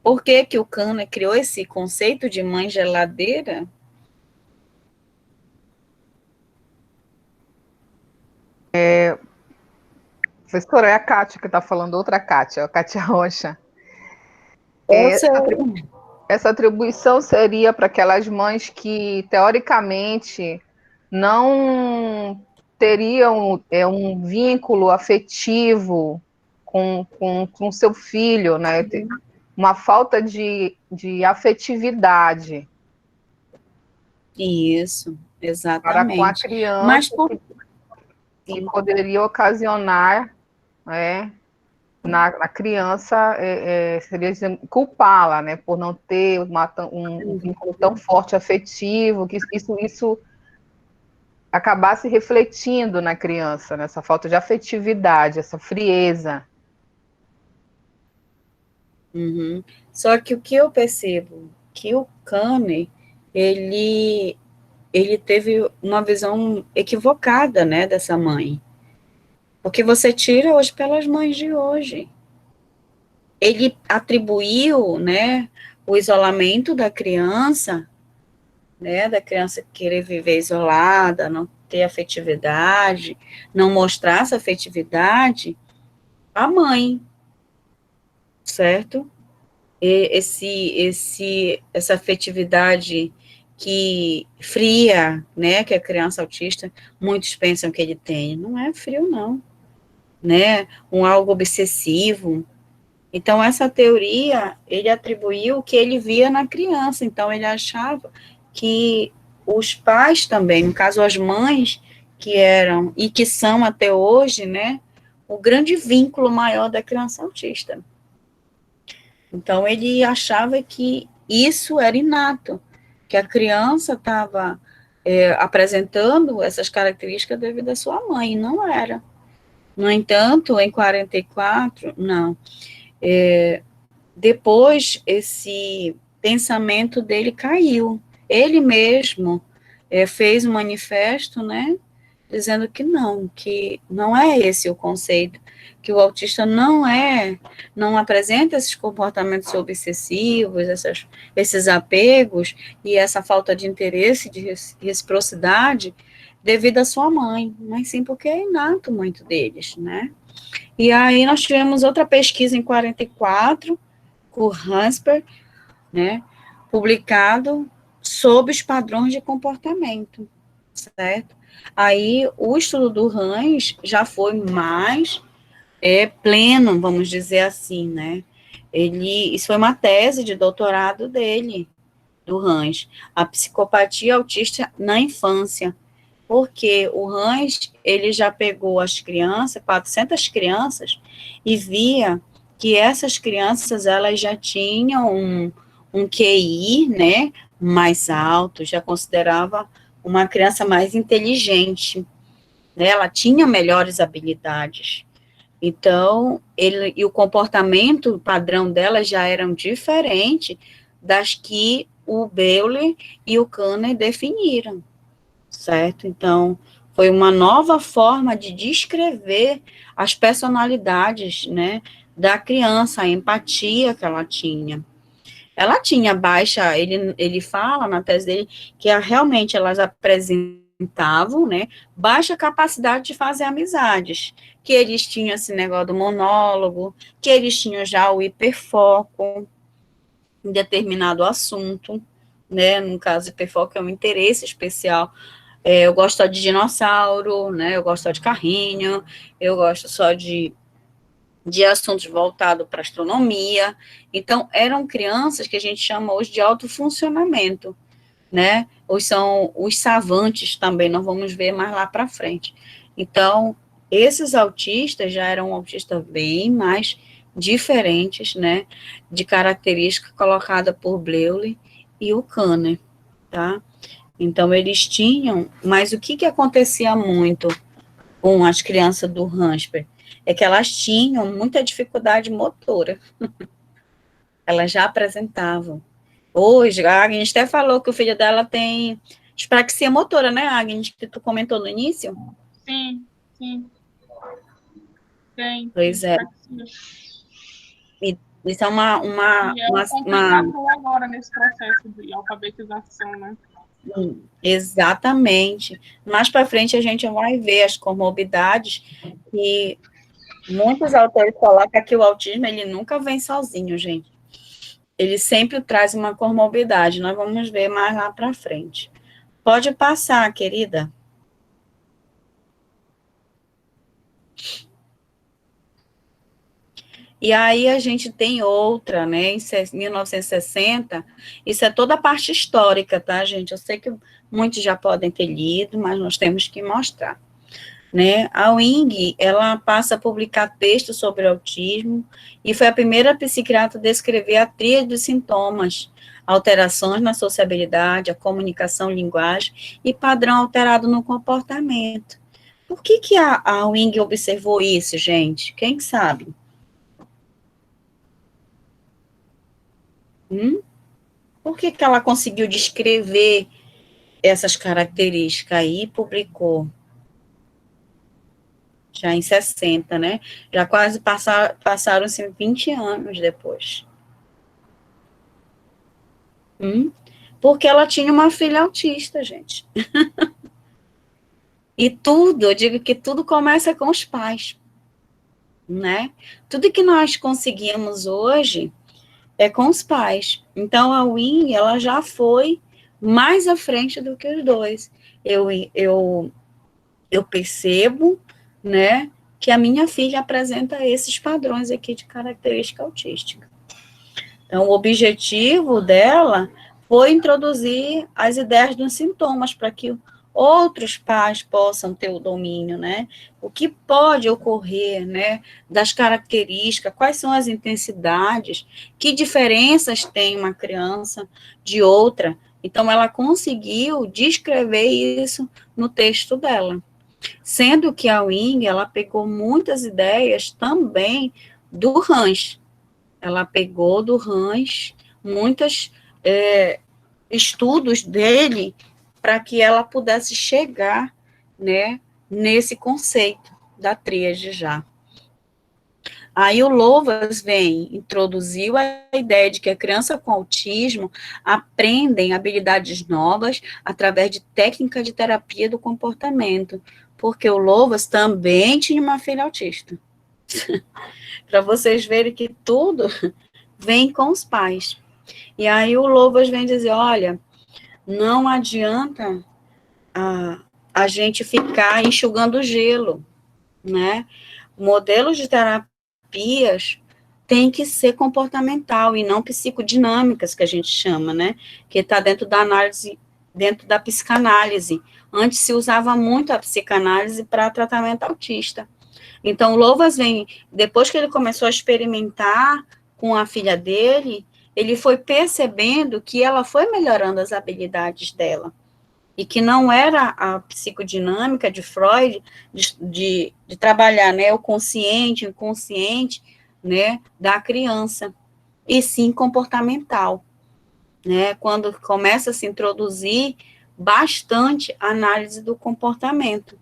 Speaker 1: Por que que o Kanner criou esse conceito de mãe geladeira?
Speaker 2: Professora, é a Kátia que está falando, outra Kátia, a Kátia Rocha. Essa atribuição seria para aquelas mães que, teoricamente, não teriam um vínculo afetivo com seu filho, né? Uma falta de afetividade.
Speaker 1: Isso, exatamente.
Speaker 2: Para com a criança,
Speaker 1: mas
Speaker 2: que poderia ocasionar, né, na criança, seria culpá-la, né, por não ter um vínculo tão forte afetivo, que isso acabasse refletindo na criança, nessa falta de afetividade, essa frieza.
Speaker 1: Uhum. Só que o que eu percebo, que o Kanner, ele teve uma visão equivocada, né, dessa mãe. Porque você tira hoje pelas mães de hoje. Ele atribuiu, né, o isolamento da criança, né, da criança querer viver isolada, não ter afetividade, não mostrar essa afetividade, à mãe, certo? Essa afetividade que fria, né, que a criança autista, muitos pensam que ele tem, não é frio não, né, algo obsessivo. Então essa teoria, ele atribuiu o que ele via na criança, então ele achava que os pais também, no caso as mães, que eram e que são até hoje, né, o grande vínculo maior da criança autista. Então, ele achava que isso era inato, que a criança estava apresentando essas características devido à sua mãe, e não era. No entanto, em 44, não. Depois, esse pensamento dele caiu. Ele mesmo fez um manifesto, né, dizendo que não é esse o conceito, que o autista não apresenta esses comportamentos obsessivos, esses apegos e essa falta de interesse, de reciprocidade, devido à sua mãe, mas sim porque é inato muito deles, né? E aí nós tivemos outra pesquisa em 44, com o Hansper, né, publicado sobre os padrões de comportamento, certo? Aí, o estudo do Hans já foi mais pleno, vamos dizer assim, né? Isso foi uma tese de doutorado dele, do Hans, a psicopatia autista na infância, porque o Hans, ele já pegou as crianças, 400 crianças, e via que essas crianças, elas já tinham um QI, né, mais alto, já considerava uma criança mais inteligente, né, ela tinha melhores habilidades. Então, e o comportamento padrão dela já eram diferente das que o Beulah e o Kanner definiram, certo? Então, foi uma nova forma de descrever as personalidades, né, da criança, a empatia que ela tinha. ela tinha baixa, ele fala na tese dele que realmente elas apresentavam, né, baixa capacidade de fazer amizades, que eles tinham esse negócio do monólogo, que eles tinham já o hiperfoco em determinado assunto, né, no caso, hiperfoco é um interesse especial. Eu gosto só de dinossauro, né, eu gosto só de carrinho, eu gosto só de assuntos voltados para astronomia. Então, eram crianças que a gente chama hoje de alto funcionamento, né? Ou são os savantes também, nós vamos ver mais lá para frente. Então, esses autistas já eram autistas bem mais diferentes, né? De característica colocada por Bleuler e o Kanner, tá? Então, eles tinham, mas o que acontecia muito com as crianças do Ramsper? É que elas tinham muita dificuldade motora. Elas já apresentavam. Hoje, a Agnes até falou que o filho dela tem dispraxia motora, né, Agnes, que tu comentou no início?
Speaker 3: Sim, sim. Tem.
Speaker 1: Pois é. Isso é uma
Speaker 3: complicado agora nesse processo de alfabetização, né?
Speaker 1: Exatamente. Mais para frente a gente vai ver as comorbidades e muitos autores colocam que o autismo ele nunca vem sozinho, gente. Ele sempre traz uma comorbidade. Nós vamos ver mais lá para frente. Pode passar, querida. E aí a gente tem outra, né, em 1960, isso é toda a parte histórica, tá, gente? Eu sei que muitos já podem ter lido, mas nós temos que mostrar, né? A Wing, ela passa a publicar textos sobre autismo e foi a primeira psiquiatra a descrever a tríade dos sintomas, alterações na sociabilidade, a comunicação, linguagem e padrão alterado no comportamento. Por que a Wing observou isso, gente? Quem sabe? Por que ela conseguiu descrever essas características aí e publicou? Já em 60, né? Já quase passaram-se 20 anos depois. Porque ela tinha uma filha autista, gente. E tudo, eu digo que tudo começa com os pais, né? Tudo que nós conseguimos hoje é com os pais. Então, a Wing, ela já foi mais à frente do que os dois. Eu percebo, né, que a minha filha apresenta esses padrões aqui de característica autística. Então, o objetivo dela foi introduzir as ideias dos sintomas para que outros pais possam ter o domínio, né? O que pode ocorrer, né? Das características, quais são as intensidades, que diferenças tem uma criança de outra. Então, ela conseguiu descrever isso no texto dela. Sendo que a Wing, ela pegou muitas ideias também do Hans. Ela pegou do Hans muitos estudos dele para que ela pudesse chegar, né, nesse conceito da tríade já. Aí o Lowas introduziu a ideia de que a criança com autismo aprendem habilidades novas através de técnica de terapia do comportamento, porque o Lowas também tinha uma filha autista. Para vocês verem que tudo vem com os pais. E aí o Lowas vem dizer, olha, não adianta a gente ficar enxugando gelo, né? Modelos de terapias tem que ser comportamental e não psicodinâmicas, que a gente chama, né? Que está dentro da análise, dentro da psicanálise. Antes se usava muito a psicanálise para tratamento autista. Então, o Lowas depois que ele começou a experimentar com a filha dele, ele foi percebendo que ela foi melhorando as habilidades dela. E que não era a psicodinâmica de Freud de trabalhar, né, o consciente, o inconsciente, né, da criança, e sim comportamental, né, quando começa a se introduzir bastante a análise do comportamento,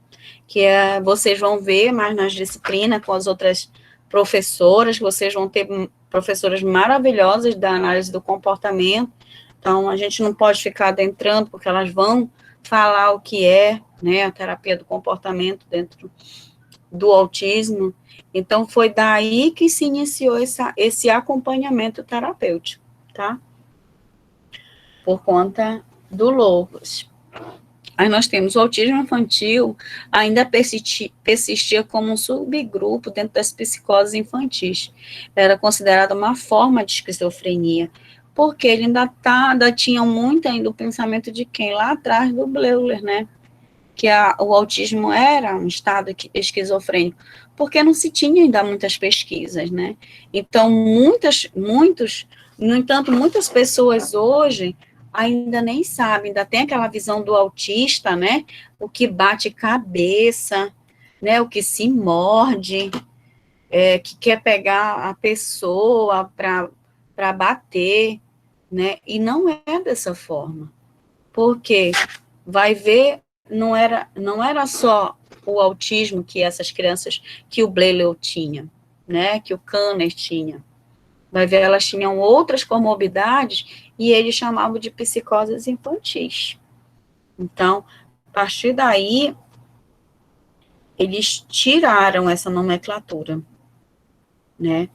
Speaker 1: que vocês vão ver mais nas disciplinas com as outras professoras, vocês vão ter professoras maravilhosas da análise do comportamento, então a gente não pode ficar adentrando, porque elas vão falar o que é, né, a terapia do comportamento dentro do autismo. Então, foi daí que se iniciou esse acompanhamento terapêutico, tá? Por conta do Logos. Aí nós temos o autismo infantil, ainda persistia como um subgrupo dentro das psicoses infantis. Era considerada uma forma de esquizofrenia, porque ele ainda tinha muito ainda o pensamento de quem? Lá atrás do Bleuler, né? Que o autismo era um estado esquizofrênico, porque não se tinha ainda muitas pesquisas, né? Então, no entanto, muitas pessoas hoje ainda nem sabem, ainda tem aquela visão do autista, né? O que bate cabeça, né? O que se morde, que quer pegar a pessoa para bater, né? E não é dessa forma, porque vai ver, não era só o autismo que essas crianças, que o Bleuler tinha, né? Que o Kanner tinha. Vai ver, elas tinham outras comorbidades e eles chamavam de psicoses infantis. Então, a partir daí, eles tiraram essa nomenclatura, né?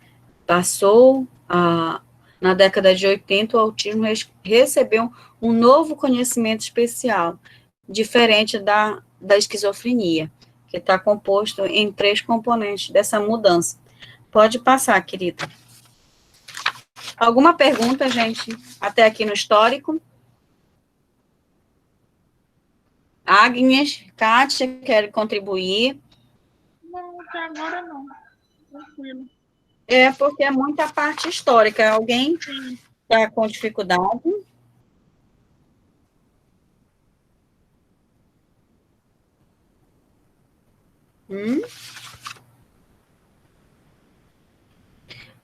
Speaker 1: Na década de 80, o autismo recebeu um novo conhecimento especial, diferente da esquizofrenia, que está composto em 3 componentes dessa mudança. Pode passar, querida. Alguma pergunta, gente, até aqui no histórico? Agnes, Kátia, querem contribuir?
Speaker 3: Não, até agora não. Tranquilo.
Speaker 1: É porque é muita parte histórica. Alguém está com dificuldade?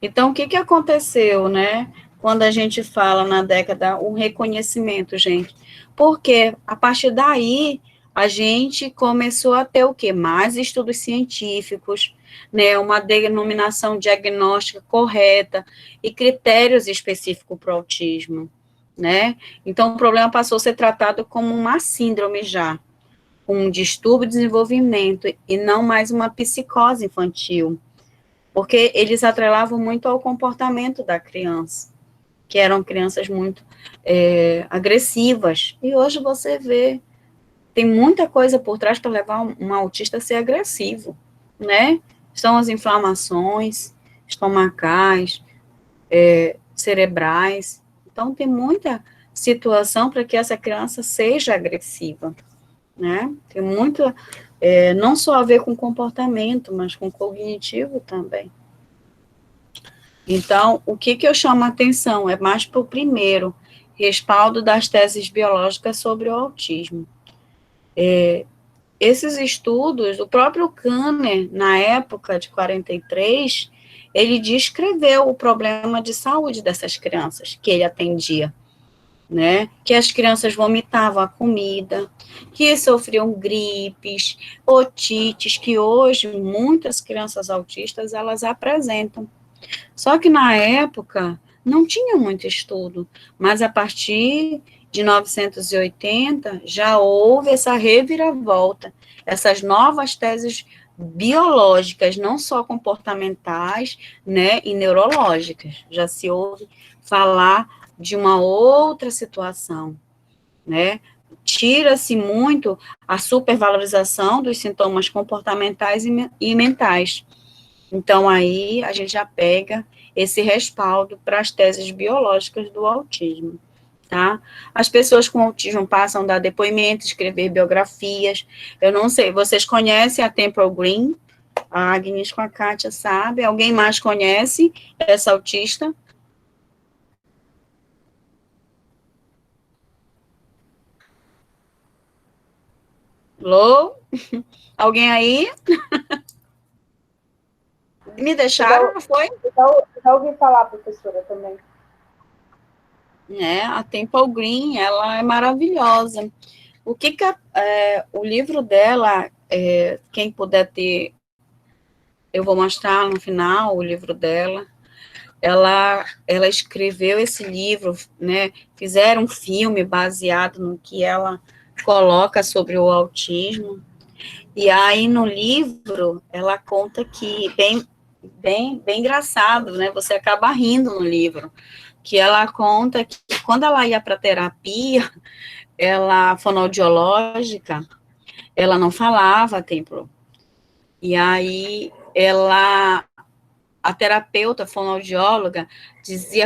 Speaker 1: Então, o que aconteceu, né? Quando a gente fala na década, o reconhecimento, gente. Porque a partir daí, a gente começou a ter o quê? Mais estudos científicos, né? Uma denominação diagnóstica correta e critérios específicos para o autismo, né? Então, o problema passou a ser tratado como uma síndrome já, um distúrbio de desenvolvimento e não mais uma psicose infantil, porque eles atrelavam muito ao comportamento da criança, que eram crianças muito agressivas, e hoje você vê, tem muita coisa por trás para levar um autista a ser agressivo, né? São as inflamações estomacais, cerebrais, então tem muita situação para que essa criança seja agressiva, né? Tem muito, não só a ver com comportamento, mas com cognitivo também. Então, o que eu chamo a atenção é mais para o primeiro, respaldo das teses biológicas sobre o autismo. Esses estudos, o próprio Kanner, na época de 43, ele descreveu o problema de saúde dessas crianças que ele atendia, né? Que as crianças vomitavam a comida, que sofriam gripes, otites, que hoje muitas crianças autistas elas apresentam. Só que na época não tinha muito estudo, mas a partir de 1980 já houve essa reviravolta, essas novas teses biológicas, não só comportamentais, né, e neurológicas. Já se ouve falar de uma outra situação, né? Tira-se muito a supervalorização dos sintomas comportamentais e mentais. Então, aí, a gente já pega esse respaldo para as teses biológicas do autismo, tá? As pessoas com autismo passam a dar depoimentos, escrever biografias. Eu não sei, vocês conhecem a Temple Green? A Agnes com a Kátia sabe. Alguém mais conhece essa autista? Alô? Alguém aí? Me deixaram, não foi?
Speaker 2: Já ouvi falar, professora, também.
Speaker 1: A Temple Green, ela é maravilhosa. O que o livro dela, quem puder ter, eu vou mostrar no final o livro dela. ela escreveu esse livro, né, fizeram um filme baseado no que ela coloca sobre o autismo, e aí no livro ela conta que, bem engraçado, né, você acaba rindo no livro, que ela conta que quando ela ia para terapia, ela, fonoaudiológica, ela não falava a tempo, e aí a terapeuta fonoaudióloga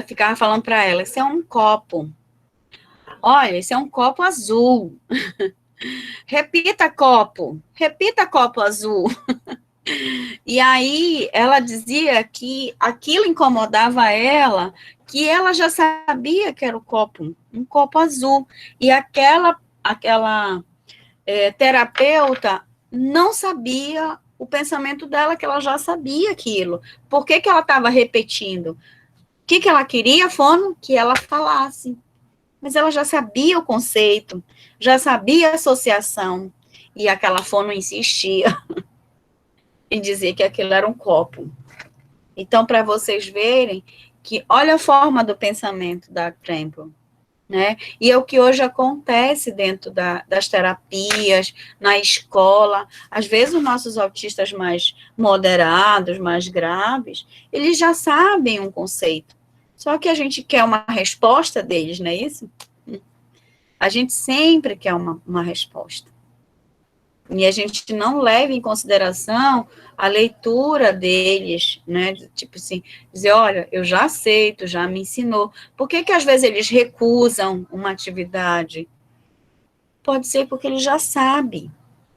Speaker 1: ficava falando para ela, esse é um copo, olha, esse é um copo azul, repita copo azul. E aí ela dizia que aquilo incomodava ela, que ela já sabia que era um copo azul, e aquela terapeuta não sabia o pensamento dela, que ela já sabia aquilo. Por que ela estava repetindo? O que ela queria, Fono? Que ela falasse. Mas ela já sabia o conceito, já sabia a associação, e aquela Fono insistia em dizer que aquilo era um copo. Então, para vocês verem que, olha a forma do pensamento da Trample, né? E é o que hoje acontece dentro das terapias, na escola. Às vezes, os nossos autistas mais moderados, mais graves, eles já sabem um conceito. Só que a gente quer uma resposta deles, não é isso? A gente sempre quer uma resposta. E a gente não leva em consideração a leitura deles, né? Tipo assim, dizer, olha, eu já sei, tu já me ensinou. Por que às vezes eles recusam uma atividade? Pode ser porque eles já sabem,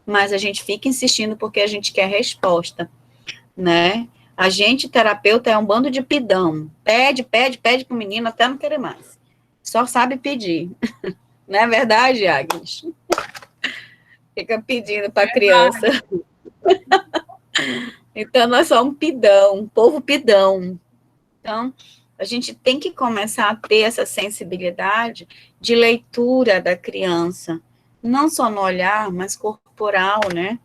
Speaker 1: mas a gente fica insistindo porque a gente quer resposta, né? A gente, terapeuta, é um bando de pidão. Pede pro menino até não querer mais. Só sabe pedir. Não é verdade, Agnes? Fica pedindo para a criança. Então, nós somos um povo pidão. Então, a gente tem que começar a ter essa sensibilidade de leitura da criança, não só no olhar, mas corporal, né?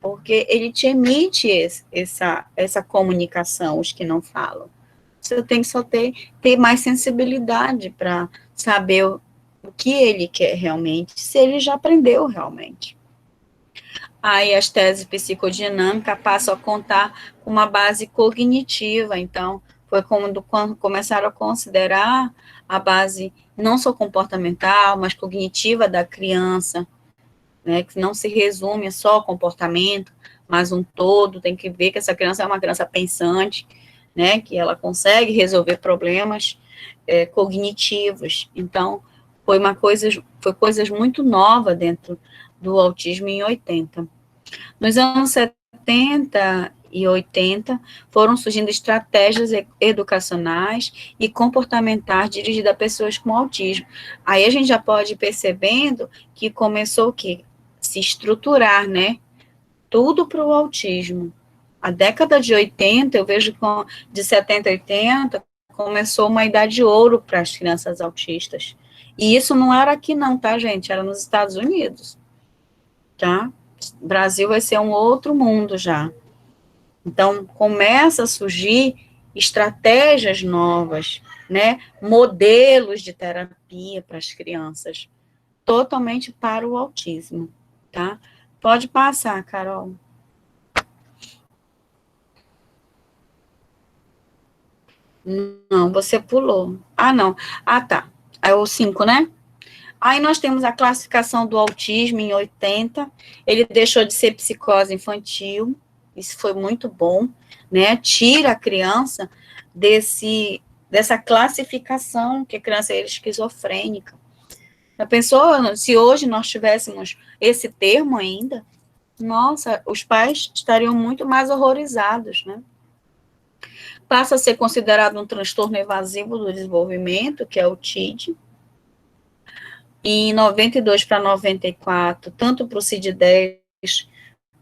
Speaker 1: Porque ele te emite essa comunicação, os que não falam. Você tem que só ter mais sensibilidade para saber o que ele quer realmente, se ele já aprendeu realmente. Aí as teses psicodinâmicas passam a contar com uma base cognitiva, então foi quando começaram a considerar a base não só comportamental, mas cognitiva da criança, né, que não se resume só ao comportamento, mas um todo, tem que ver que essa criança é uma criança pensante, né, que ela consegue resolver problemas cognitivos. Então, foi coisas muito novas dentro do autismo em 80. Nos anos 70 e 80, foram surgindo estratégias educacionais e comportamentais dirigidas a pessoas com autismo. Aí a gente já pode ir percebendo que começou o quê? Se estruturar, né? Tudo para o autismo. A década de 80, eu vejo de 70 a 80, começou uma idade de ouro para as crianças autistas. E isso não era aqui não, tá, gente? Era nos Estados Unidos, tá? O Brasil vai ser um outro mundo já. Então, começa a surgir estratégias novas, né? Modelos de terapia para as crianças, totalmente para o autismo, tá? Pode passar, Carol. Não, você pulou. Ah, não. Ah, tá. É o 5, né? Aí nós temos a classificação do autismo em 80, ele deixou de ser psicose infantil, isso foi muito bom, né? Tira a criança dessa classificação que a criança é esquizofrênica. Já pensou se hoje nós tivéssemos esse termo ainda? Nossa, os pais estariam muito mais horrorizados, né? Passa a ser considerado um transtorno evasivo do desenvolvimento, que é o TID. Em 92 para 94, tanto para o CID-10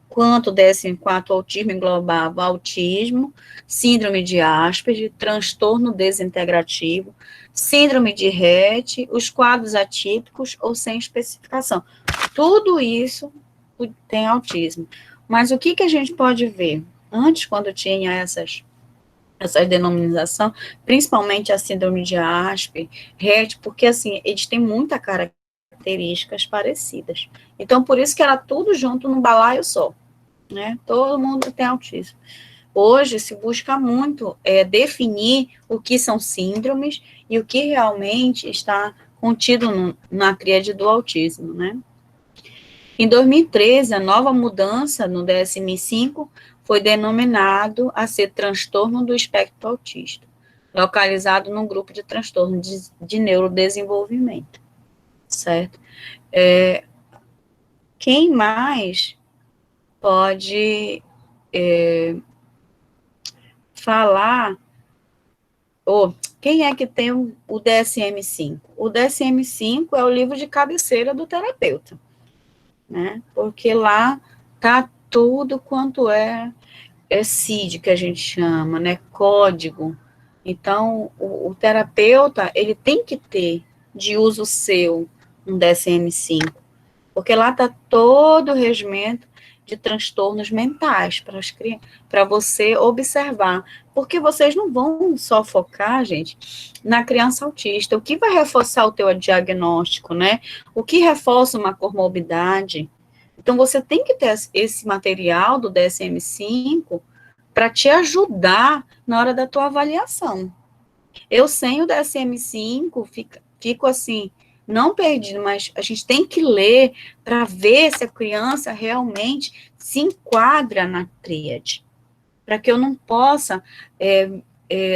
Speaker 1: quanto o DSM-4, o autismo englobava autismo, síndrome de Asperger, transtorno desintegrativo, síndrome de Rett, os quadros atípicos ou sem especificação. Tudo isso tem autismo. Mas o que a gente pode ver? Antes, quando tinha essas essa denominação, principalmente a síndrome de Asperger, Rett, porque, assim, eles têm muitas características parecidas. Então, por isso que era tudo junto num balaio só, né? Todo mundo tem autismo. Hoje se busca muito definir o que são síndromes e o que realmente está contido na tríade do autismo, né? Em 2013, a nova mudança no DSM-5 foi denominado a ser transtorno do espectro autista, localizado num grupo de transtorno de neurodesenvolvimento, certo? Quem mais pode falar, ou quem é que tem o DSM-5? O DSM-5 é o livro de cabeceira do terapeuta, né? Porque lá tá tudo quanto é CID, que a gente chama, né? Código. Então, o terapeuta, ele tem que ter de uso seu um DSM-5, porque lá está todo o regimento de transtornos mentais para você observar, porque vocês não vão só focar, gente, na criança autista. O que vai reforçar o teu diagnóstico, né? O que reforça uma comorbidade? Então, você tem que ter esse material do DSM-5 para te ajudar na hora da tua avaliação. Eu sem o DSM-5 fico assim, não perdido, mas a gente tem que ler para ver se a criança realmente se enquadra na tríade, para que eu não possa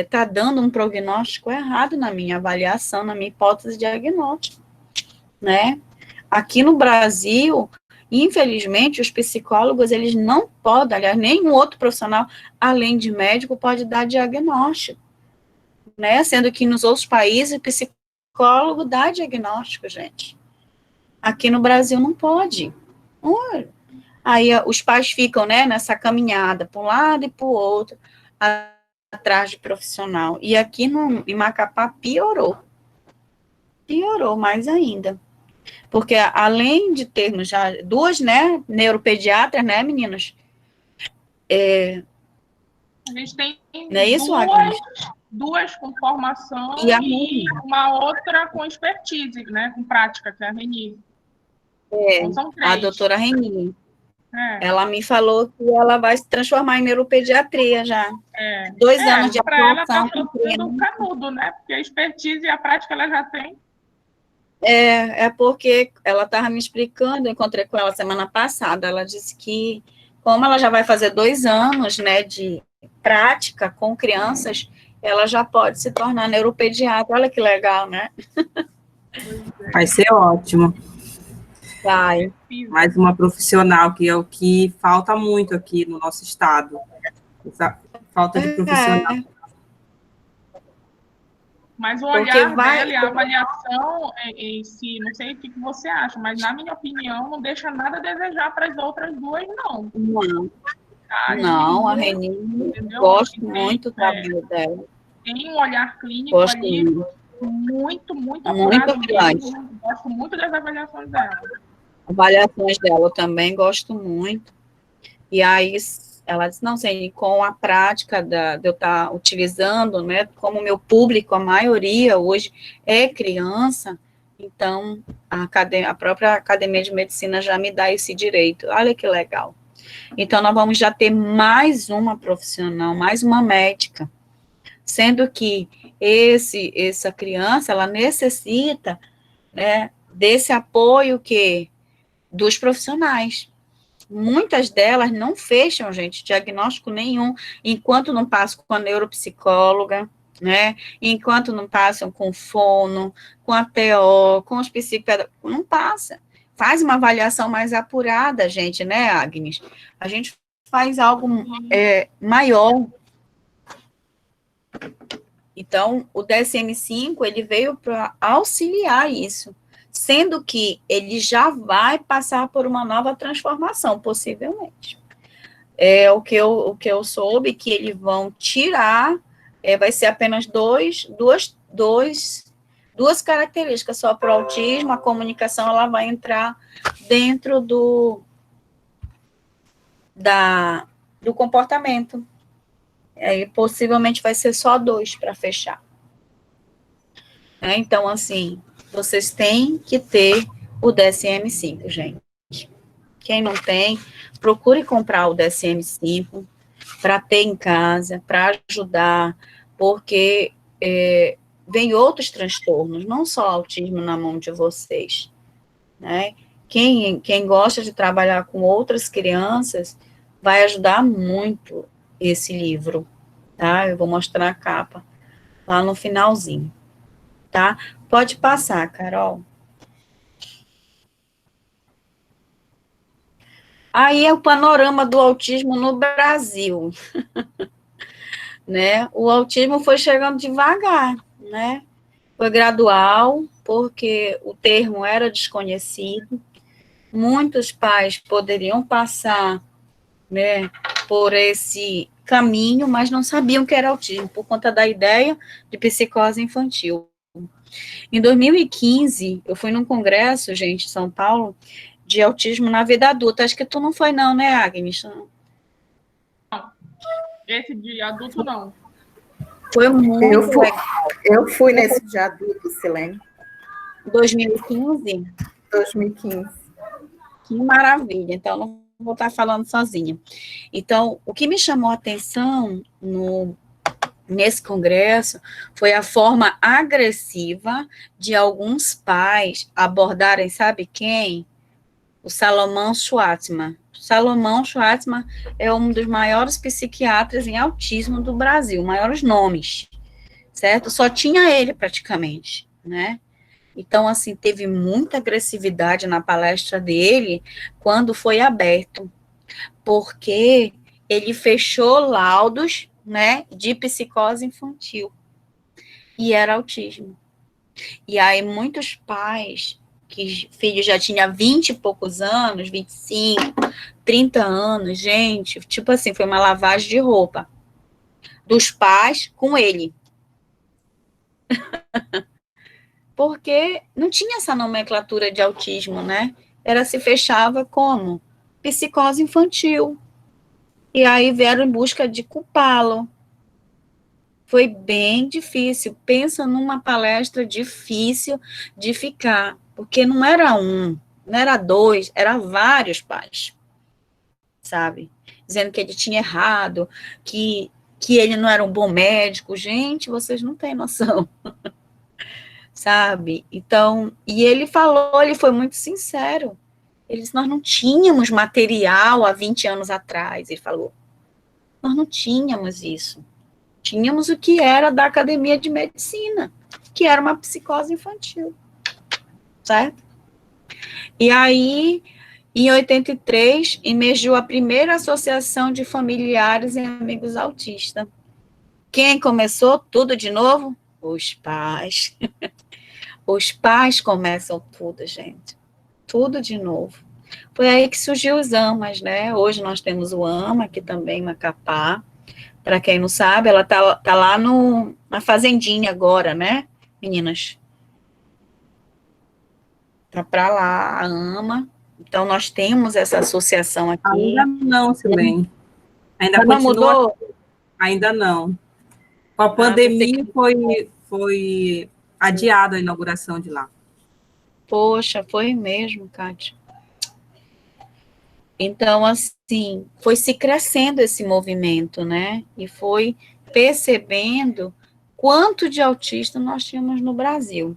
Speaker 1: tá dando um prognóstico errado na minha avaliação, na minha hipótese diagnóstica, né? Aqui no Brasil, infelizmente, os psicólogos, eles não podem, aliás, nenhum outro profissional, além de médico, pode dar diagnóstico, né? Sendo que nos outros países, o psicólogo dá diagnóstico, gente. Aqui no Brasil não pode. Aí os pais ficam, né, nessa caminhada, para um lado e para o outro, atrás de profissional. E aqui em Macapá piorou. Piorou mais ainda. Porque além de termos já duas, né, neuropediatras, né, meninas?
Speaker 3: A gente tem
Speaker 1: Não é isso,
Speaker 3: duas com formação
Speaker 1: e
Speaker 3: uma outra com expertise, né, com prática, que é a Reni.
Speaker 1: Então, são três. A doutora Reni. Ela me falou que ela vai se transformar em neuropediatria já. 2 anos de
Speaker 3: atuação. Para ela está
Speaker 1: sendo
Speaker 3: canudo, né? Porque a expertise e a prática ela já tem.
Speaker 1: Porque ela estava me explicando, eu encontrei com ela semana passada, ela disse que, como ela já vai fazer 2 anos, né, de prática com crianças, ela já pode se tornar neuropediatra. Olha que legal, né?
Speaker 6: Vai ser ótimo.
Speaker 1: Vai.
Speaker 6: Mais uma profissional, que é o que falta muito aqui no nosso estado. Essa falta de profissional.
Speaker 3: Mas o olhar dela e a avaliação em si, não sei o que você acha, mas na minha opinião, não deixa nada a desejar para as outras duas, não.
Speaker 1: Não, a Reni, gosto muito do trabalho dela.
Speaker 3: Tem um olhar clínico ali muito apurado. Gosto muito das avaliações dela.
Speaker 1: Avaliações dela eu também gosto muito. E aí ela disse, não sei, com a prática de eu estar utilizando, né, como meu público, a maioria hoje é criança, então a própria Academia de Medicina já me dá esse direito. Olha que legal. Então, nós vamos já ter mais uma profissional, mais uma médica, sendo que essa criança, ela necessita, né, desse apoio dos profissionais. Muitas delas não fecham, gente, diagnóstico nenhum, enquanto não passam com a neuropsicóloga, né, enquanto não passam com fono, com a TO, com os psicólogos, não passa. Faz uma avaliação mais apurada, gente, né, Agnes? A gente faz algo maior. Então, o DSM-5, ele veio para auxiliar isso, sendo que ele já vai passar por uma nova transformação, possivelmente. O que eu soube, que eles vão tirar, vai ser apenas duas características só para o autismo. A comunicação, ela vai entrar dentro do comportamento, aí possivelmente vai ser só 2 para fechar. Então, assim, vocês têm que ter o DSM-5, gente. Quem não tem, procure comprar o DSM-5 para ter em casa, para ajudar, porque vem outros transtornos, não só autismo na mão de vocês, né? Quem gosta de trabalhar com outras crianças vai ajudar muito esse livro, tá? Eu vou mostrar a capa lá no finalzinho, tá? Pode passar, Carol. Aí é o panorama do autismo no Brasil, né? O autismo foi chegando devagar, né? Foi gradual, porque o termo era desconhecido. Muitos pais poderiam passar, né, por esse caminho, mas não sabiam que era autismo, por conta da ideia de psicose infantil. Em 2015, eu fui num congresso, gente, em São Paulo, de autismo na vida adulta. Acho que tu não foi não, né, Agnes?
Speaker 3: Não. Esse de adulto, não.
Speaker 1: Foi muito legal.
Speaker 7: Eu fui nesse de adulto, Silene.
Speaker 1: 2015?
Speaker 7: 2015.
Speaker 1: Que maravilha. Então, não vou estar falando sozinha. Então, o que me chamou a atenção nesse congresso foi a forma agressiva de alguns pais abordarem, sabe quem? O Salomão Schwartzman. Salomão Schwartzman é um dos maiores psiquiatras em autismo do Brasil, maiores nomes, certo? Só tinha ele praticamente, né? Então, assim, teve muita agressividade na palestra dele quando foi aberto, porque ele fechou laudos, né, de psicose infantil, e era autismo. E aí, muitos pais, que filho já tinha 20 e poucos anos, 25, 30 anos, gente, tipo assim, foi uma lavagem de roupa dos pais com ele. Porque não tinha essa nomenclatura de autismo, né? Se fechava como psicose infantil. E aí vieram em busca de culpá-lo. Foi bem difícil. Pensa numa palestra difícil de ficar, porque não era um, não era 2, era vários pais, sabe? Dizendo que ele tinha errado, que ele não era um bom médico. Gente, vocês não têm noção. Sabe? Então, e ele falou, ele foi muito sincero. Ele disse, nós não tínhamos material há 20 anos atrás, ele falou. Nós não tínhamos isso. Tínhamos o que era da Academia de Medicina, que era uma psicose infantil. Certo? E aí, em 83, emergiu a primeira associação de familiares e amigos autistas. Quem começou tudo de novo? Os pais. Os pais começam tudo, gente. Tudo de novo. Foi aí que surgiu os AMAs, né? Hoje nós temos o AMA, aqui também em Macapá. Para quem não sabe, ela tá lá na Fazendinha agora, né, meninas? Tá para lá, a AMA. Então, nós temos essa associação aqui.
Speaker 6: Ainda não, Silene. Ainda
Speaker 1: não mudou?
Speaker 6: Ainda não. Com a pandemia foi adiada a inauguração de lá.
Speaker 1: Poxa, foi mesmo, Kátia. Então, assim, foi se crescendo esse movimento, né? E foi percebendo quanto de autista nós tínhamos no Brasil.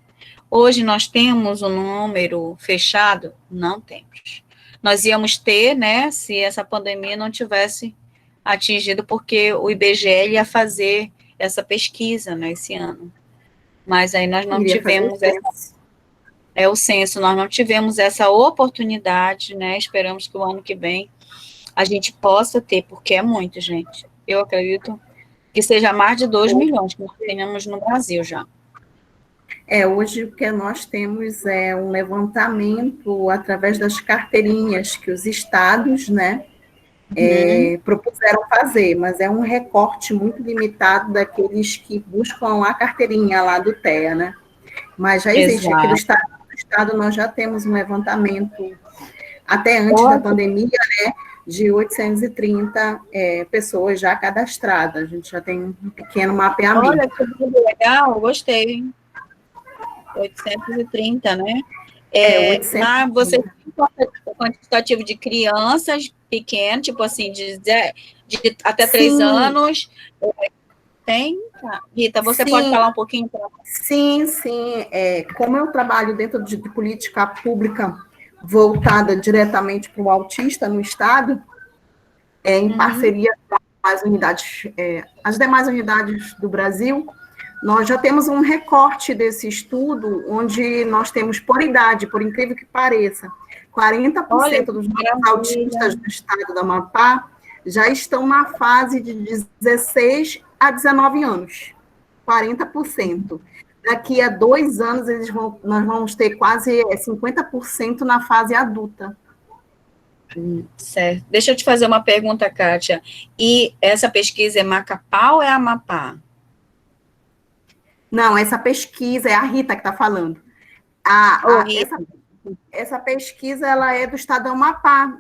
Speaker 1: Hoje nós temos um número fechado? Não temos. Nós íamos ter, né, se essa pandemia não tivesse atingido, porque o IBGE ia fazer essa pesquisa, né, esse ano. Mas aí nós não tivemos o censo, nós não tivemos essa oportunidade, né? Esperamos que o ano que vem a gente possa ter, porque é muito, gente. Eu acredito que seja mais de 2 milhões que nós tenhamos no Brasil já.
Speaker 7: Hoje o que nós temos é um levantamento através das carteirinhas que os estados, né, propuseram fazer, mas é um recorte muito limitado daqueles que buscam a carteirinha lá do TEA, né? Mas já existe aqui no estado nós já temos um levantamento até antes da pandemia, né, de 830 pessoas já cadastradas. A gente já tem um pequeno mapeamento.
Speaker 1: Olha, que muito legal, gostei, hein? 830, né?
Speaker 7: 830.
Speaker 1: Você tem um quantitativo de crianças pequenas, tipo assim, de até 3
Speaker 7: Sim.
Speaker 1: anos. Tem? Tá. Rita, você
Speaker 7: Sim.
Speaker 1: pode falar um pouquinho para nós?
Speaker 7: Sim. Como eu trabalho dentro de política pública voltada diretamente para o autista no Estado, em parceria com as demais unidades do Brasil, nós já temos um recorte desse estudo, onde nós temos por idade, por incrível que pareça, 40% dos autistas do estado do Amapá já estão na fase de 16 a 19 anos. 40%. Daqui a 2 anos, nós vamos ter quase 50% na fase adulta.
Speaker 1: Certo. Deixa eu te fazer uma pergunta, Kátia. E essa pesquisa é Macapá ou é Amapá?
Speaker 7: Não, essa pesquisa é a Rita que está falando. Essa pesquisa ela é do estado do Amapá,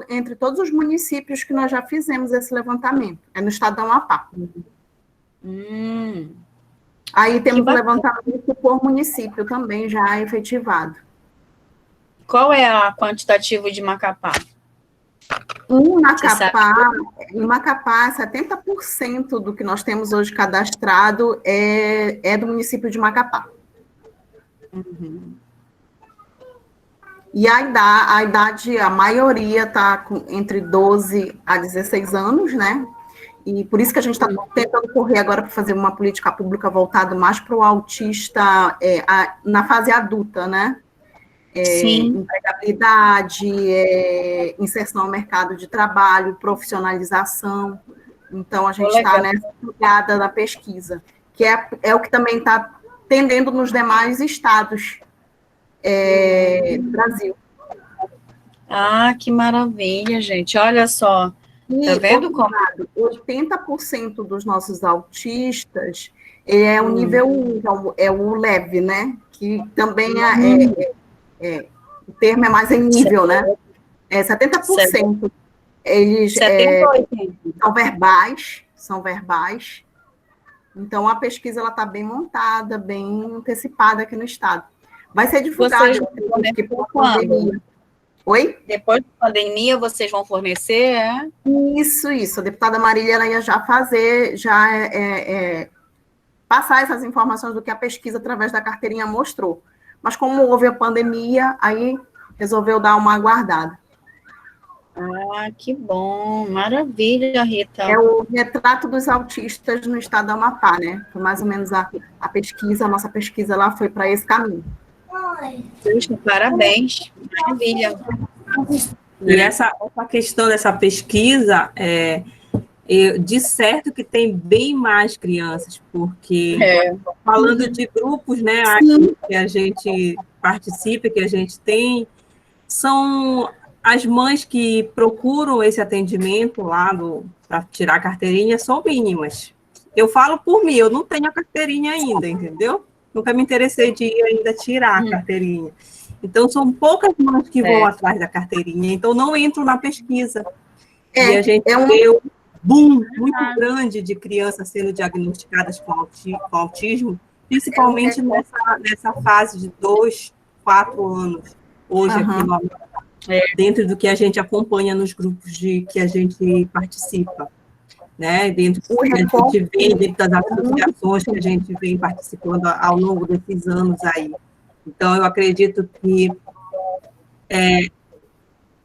Speaker 7: entre todos os municípios que nós já fizemos esse levantamento. É no estado do Amapá. Aí temos o levantamento por município também já efetivado.
Speaker 1: Qual é a quantitativo de Macapá?
Speaker 7: Em Macapá, 70% do que nós temos hoje cadastrado é do município de Macapá. E a idade, a maioria está entre 12 a 16 anos, né? E por isso que a gente está tentando correr agora para fazer uma política pública voltada mais para o autista na fase adulta, né? Empregabilidade, inserção ao mercado de trabalho, profissionalização. Então, a gente está nessa pegada da pesquisa, que é o que também está tendendo nos demais estados do Brasil.
Speaker 1: Ah, que maravilha, gente. Olha só. Tá vendo como?
Speaker 7: 80% dos nossos autistas é o nível 1, é o leve, né? Que também o termo é mais em nível, né? 70%. Eles são verbais. Então, a pesquisa está bem montada, bem antecipada aqui no estado. Vai ser divulgada por pandemia. Oi?
Speaker 1: Depois da pandemia, vocês vão fornecer,
Speaker 7: Isso. A deputada Marília ela ia já fazer, passar essas informações do que a pesquisa através da carteirinha mostrou. Mas como houve a pandemia, aí resolveu dar uma aguardada.
Speaker 1: Ah, que bom, maravilha, Rita.
Speaker 7: É o retrato dos autistas no estado do Amapá, né? Foi mais ou menos a pesquisa, a nossa pesquisa lá foi para esse caminho.
Speaker 1: Puxa, parabéns, maravilha.
Speaker 6: E essa questão dessa pesquisa, de certo que tem bem mais crianças, porque falando de grupos, né, que a gente participa, que a gente tem, são as mães que procuram esse atendimento lá para tirar a carteirinha são mínimas. Eu falo por mim, eu não tenho a carteirinha ainda, entendeu? Nunca me interessei de ir ainda tirar a carteirinha. Então, são poucas mães que vão atrás da carteirinha, então não entram na pesquisa. E a gente vê um boom muito grande de crianças sendo diagnosticadas com autismo, principalmente nessa fase de 2, 4 anos, hoje aqui no Amapá, dentro do que a gente acompanha nos grupos que a gente participa. Né, dentro do que a gente vê, dentro das associações que a gente vem participando ao longo desses anos aí. Então, eu acredito que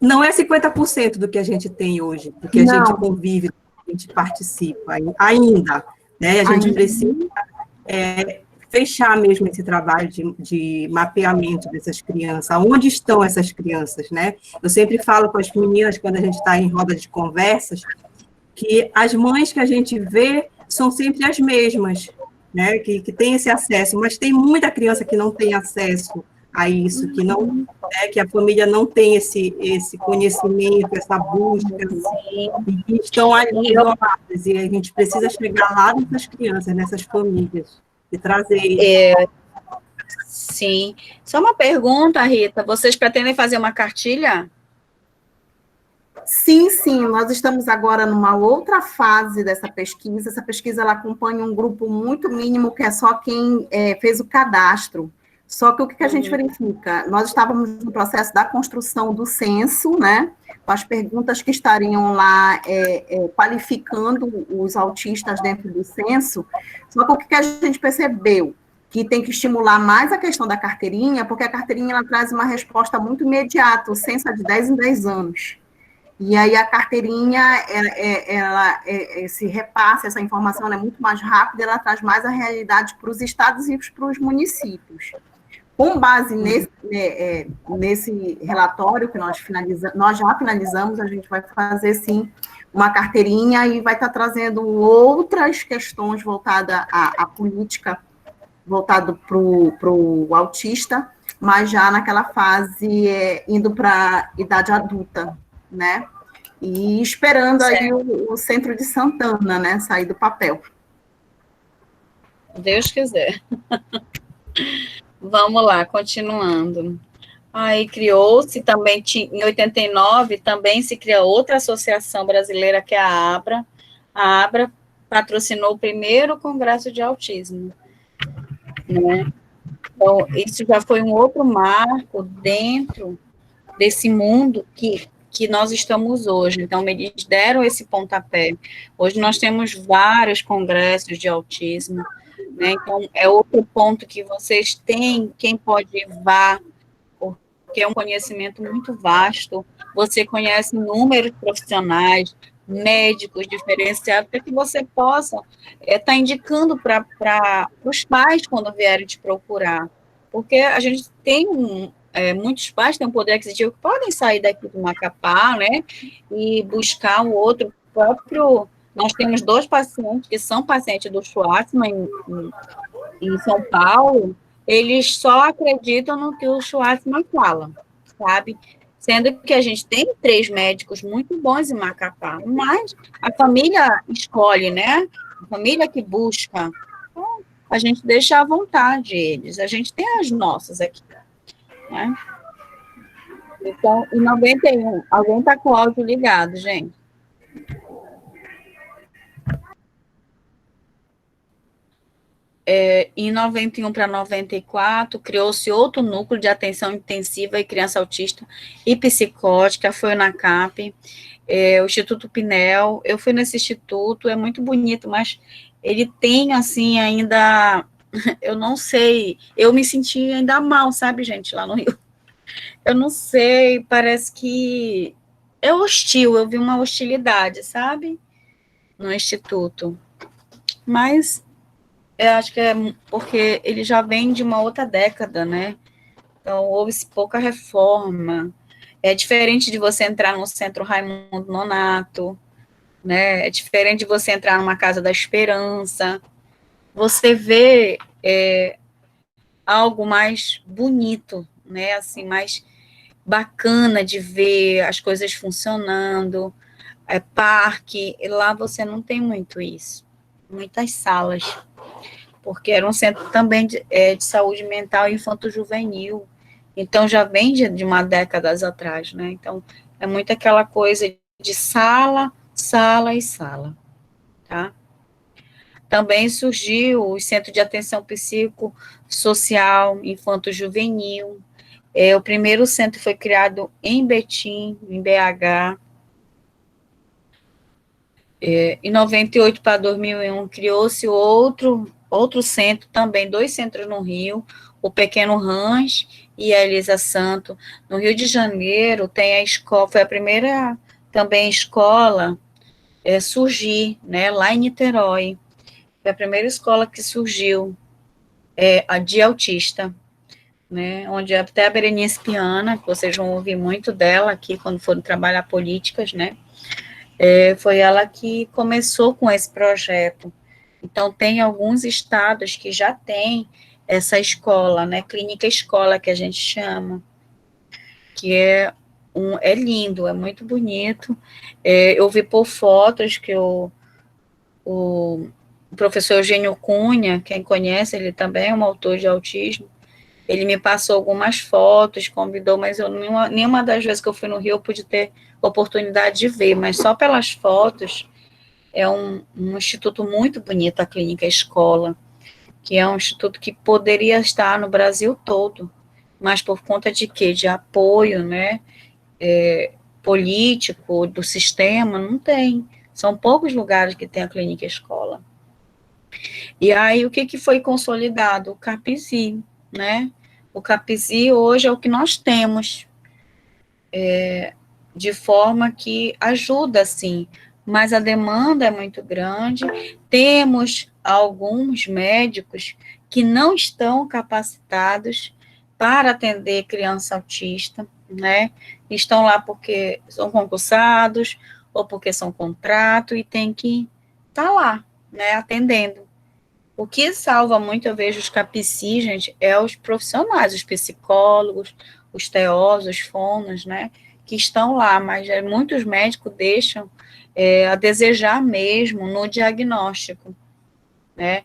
Speaker 6: não é 50% do que a gente tem hoje, do que a gente convive, do que a gente participa ainda. Né? A gente precisa fechar mesmo esse trabalho de mapeamento dessas crianças. Onde estão essas crianças? Né? Eu sempre falo com as meninas, quando a gente está em roda de conversas, que as mães que a gente vê são sempre as mesmas, né, que tem esse acesso, mas tem muita criança que não tem acesso a isso, que a família não tem esse conhecimento, essa busca, e estão ali isoladas, e a gente precisa chegar lá nessas crianças, nessas famílias, e trazer...
Speaker 1: Sim. Só uma pergunta, Rita, vocês pretendem fazer uma cartilha?
Speaker 7: Sim, sim, nós estamos agora numa outra fase dessa pesquisa. Essa pesquisa ela acompanha um grupo muito mínimo, que é só quem fez o cadastro. Só que o que a gente verifica? Nós estávamos no processo da construção do censo, né? Com as perguntas que estariam lá qualificando os autistas dentro do censo. Só que o que a gente percebeu? Que tem que estimular mais a questão da carteirinha, porque a carteirinha ela traz uma resposta muito imediata, o censo é de 10 em 10 anos. E aí a carteirinha, esse repasse, essa informação ela é muito mais rápida, ela traz mais a realidade para os estados e para os municípios. Com base nesse relatório que nós já finalizamos, a gente vai fazer, sim, uma carteirinha e vai estar trazendo outras questões voltadas à política, voltado para o autista, mas já naquela fase indo para a idade adulta, né? E esperando aí o Centro de Santana, né, sair do papel.
Speaker 1: Deus quiser. Vamos lá, continuando. Aí criou-se também, em 89, também se cria outra associação brasileira, que é a ABRA. A ABRA patrocinou o primeiro Congresso de Autismo, né? Então, isso já foi um outro marco dentro desse mundo que nós estamos hoje. Então, eles deram esse pontapé. Hoje nós temos vários congressos de autismo, né? Então, é outro ponto que vocês têm, quem pode ir, vá, porque é um conhecimento muito vasto. Você conhece inúmeros profissionais, médicos diferenciados, para que você possa estar indicando para os pais quando vierem te procurar. Porque a gente tem muitos pais têm um poder aquisitivo que podem sair daqui do Macapá, né, e buscar um outro próprio. Nós temos 2 pacientes que são pacientes do Schwartzman em São Paulo, eles só acreditam no que o Schwartzman fala, sabe? Sendo que a gente tem 3 médicos muito bons em Macapá, mas a família escolhe, né? A família que busca. Então, a gente deixa à vontade eles, a gente tem as nossas aqui, né? Então, em 91, alguém está com o áudio ligado, gente? Em 91 para 94, criou-se outro núcleo de atenção intensiva e criança autista e psicótica, foi o NACAP, o Instituto Pinel. Eu fui nesse instituto, é muito bonito, mas ele tem, assim, ainda, eu não sei, eu me senti ainda mal, sabe, gente, lá no Rio. Eu não sei, parece que é hostil, eu vi uma hostilidade, sabe, no instituto. Mas eu acho que é porque ele já vem de uma outra década, né? Então, houve pouca reforma. É diferente de você entrar no Centro Raimundo Nonato, né? É diferente de você entrar numa Casa da Esperança. Você vê algo mais bonito, né? Assim, mais bacana de ver as coisas funcionando. Parque, e lá você não tem muito isso. Muitas salas. Porque era um centro também de saúde mental e infanto-juvenil, então já vem de uma década atrás, né? Então, é muito aquela coisa de sala, sala e sala, tá? Também surgiu o Centro de Atenção Psicossocial Infanto-Juvenil, o primeiro centro foi criado em Betim, em BH, em 98 para 2001, criou-se outro centro, também 2 centros no Rio, o Pequeno Rãs e a Elisa Santo. No Rio de Janeiro tem a escola, foi a primeira também escola surgir, né, lá em Niterói. Foi a primeira escola que surgiu, a de autista, né, onde até a Berenice Piana, que vocês vão ouvir muito dela aqui quando forem trabalhar políticas, né, foi ela que começou com esse projeto. Então, tem alguns estados que já têm essa escola, né, clínica escola, que a gente chama, que é lindo, é muito bonito. Eu vi por fotos que o professor Eugênio Cunha, quem conhece, ele também é um autor de autismo, ele me passou algumas fotos, convidou, mas nenhuma das vezes que eu fui no Rio eu pude ter oportunidade de ver, mas só pelas fotos, é um instituto muito bonito, a Clínica Escola, que é um instituto que poderia estar no Brasil todo, mas por conta de quê? De apoio, né, político, do sistema, não tem. São poucos lugares que tem a Clínica Escola. E aí, o que foi consolidado? O CAPESI, né? O CAPESI hoje é o que nós temos, de forma que ajuda, sim, mas a demanda é muito grande. Temos alguns médicos que não estão capacitados para atender criança autista, né? Estão lá porque são concursados ou porque são contrato e tem que estar lá, né, atendendo. O que salva muito, eu vejo os CAPESI, gente, é os profissionais, os psicólogos, os TOs, os fonos, né, que estão lá, mas muitos médicos deixam a desejar mesmo no diagnóstico, né.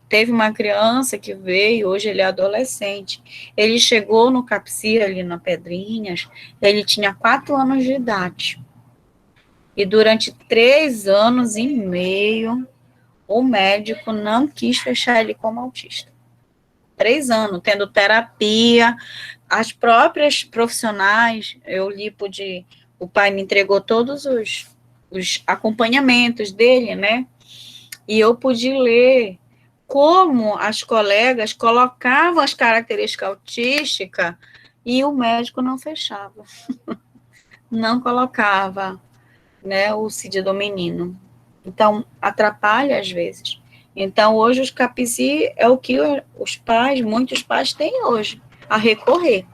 Speaker 1: Teve uma criança que veio, hoje ele é adolescente, ele chegou no CAPESI ali na Pedrinhas, ele tinha 4 anos de idade, e durante 3 anos e meio, o médico não quis fechar ele como autista. 3 anos, tendo terapia, as próprias profissionais, eu li, o pai me entregou todos os acompanhamentos dele, né, e eu pude ler como as colegas colocavam as características autísticas e o médico não fechava, não colocava, né, o CID do menino. Então, atrapalha às vezes. Então, hoje os CAPESI é o que muitos pais têm hoje, a recorrer,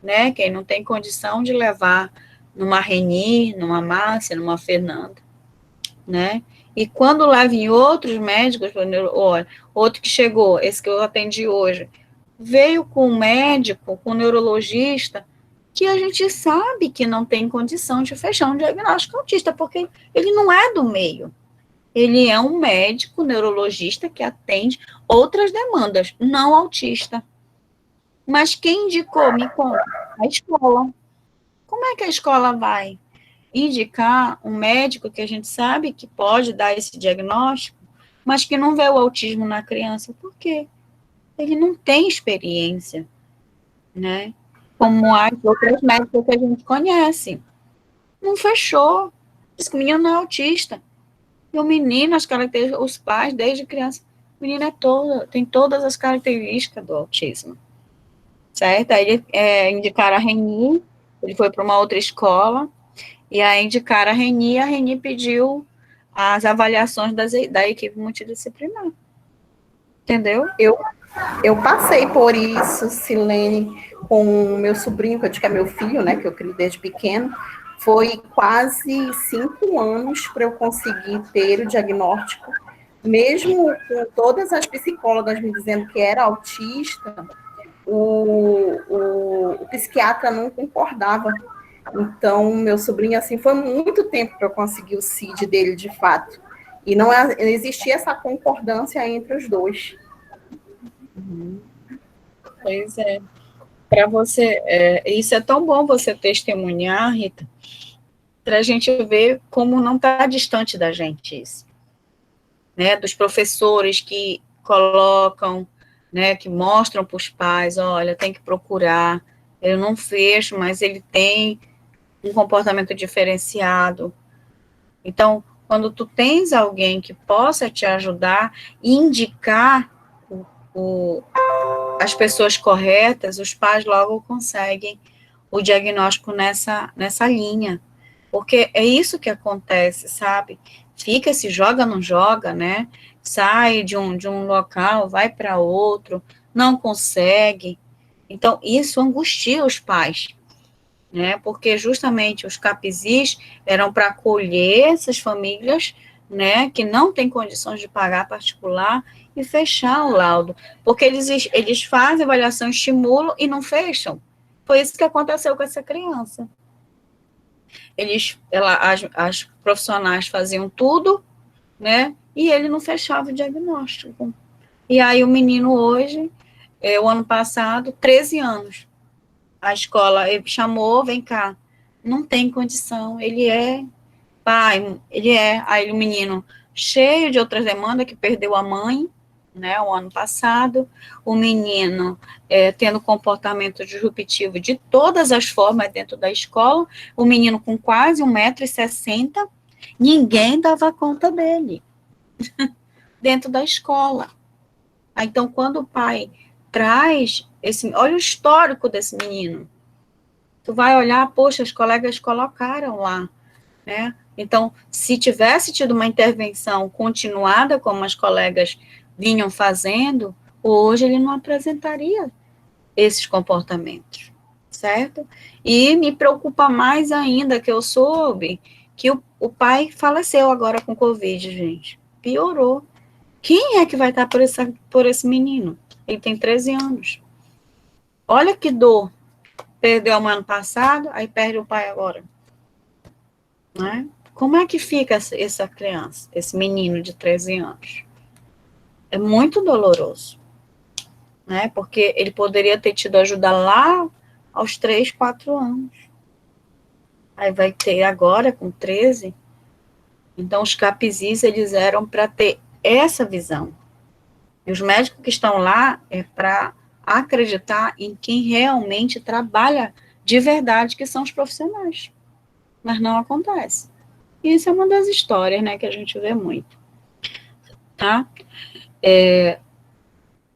Speaker 1: né, quem não tem condição de levar numa Reni, numa Márcia, numa Fernanda, né, e quando leva em outros médicos, olha, outro que chegou, esse que eu atendi hoje, veio com um médico, com um neurologista, que a gente sabe que não tem condição de fechar um diagnóstico autista, porque ele não é do meio. Ele é um médico neurologista que atende outras demandas, não autista. Mas quem indicou, me conta? A escola. Como é que a escola vai indicar um médico que a gente sabe que pode dar esse diagnóstico, mas que não vê o autismo na criança? Por quê? Ele não tem experiência, né? Como as outras médicas que a gente conhece. Não fechou. Diz que o menino não é autista. E o menino, as características, os pais, desde criança, o menino tem todas as características do autismo. Certo? Aí indicaram a Reni, ele foi para uma outra escola, e aí indicaram a Reni pediu as avaliações da equipe multidisciplinar. Entendeu?
Speaker 7: Eu passei por isso, Silene, com o meu sobrinho, que eu digo que é meu filho, né, que eu crio desde pequeno. Foi quase 5 anos para eu conseguir ter o diagnóstico, mesmo com todas as psicólogas me dizendo que era autista, o psiquiatra não concordava. Então, meu sobrinho, assim, foi muito tempo para eu conseguir o CID dele, de fato. E não existia essa concordância entre os dois.
Speaker 1: Pois é. Para você, isso é tão bom você testemunhar, Rita, para a gente ver como não está distante da gente isso, né, dos professores que colocam, né, que mostram para os pais, olha, tem que procurar, eu não fecho, mas ele tem um comportamento diferenciado. Então, quando tu tens alguém que possa te ajudar e indicar as pessoas corretas, os pais logo conseguem o diagnóstico nessa linha. Porque é isso que acontece, sabe? Fica, se joga, não joga, né? Sai de um local, vai para outro, não consegue. Então, isso angustia os pais, né? Porque justamente os CAPESIs eram para acolher essas famílias, né, que não têm condições de pagar particular e fechar o laudo. Porque eles fazem avaliação, estimulam e não fecham. Foi isso que aconteceu com essa criança. As profissionais faziam tudo, né, e ele não fechava o diagnóstico. E aí o menino hoje, o ano passado, 13 anos, a escola ele chamou, vem cá, não tem condição, ele é pai, aí o menino cheio de outras demandas, que perdeu a mãe, né, o ano passado, o menino tendo comportamento disruptivo de todas as formas dentro da escola, o menino com quase 1,60 m, ninguém dava conta dele, dentro da escola. Então, quando o pai traz olha o histórico desse menino, tu vai olhar, poxa, os colegas colocaram lá, né? Então, se tivesse tido uma intervenção continuada, como as colegas vinham fazendo, hoje ele não apresentaria esses comportamentos, certo? E me preocupa mais ainda que eu soube que o pai faleceu agora com Covid, gente. Piorou. Quem é que vai estar por esse menino? Ele tem 13 anos. Olha que dor. Perdeu o ano passado, aí perde o pai agora. Né? Como é que fica essa criança, esse menino de 13 anos? É muito doloroso, né? Porque ele poderia ter tido ajuda lá aos 3, 4 anos. Aí vai ter agora com 13. Então, os CAPSIs, eles eram para ter essa visão. E os médicos que estão lá é para acreditar em quem realmente trabalha de verdade, que são os profissionais. Mas não acontece. E isso é uma das histórias, né, que a gente vê muito. Tá?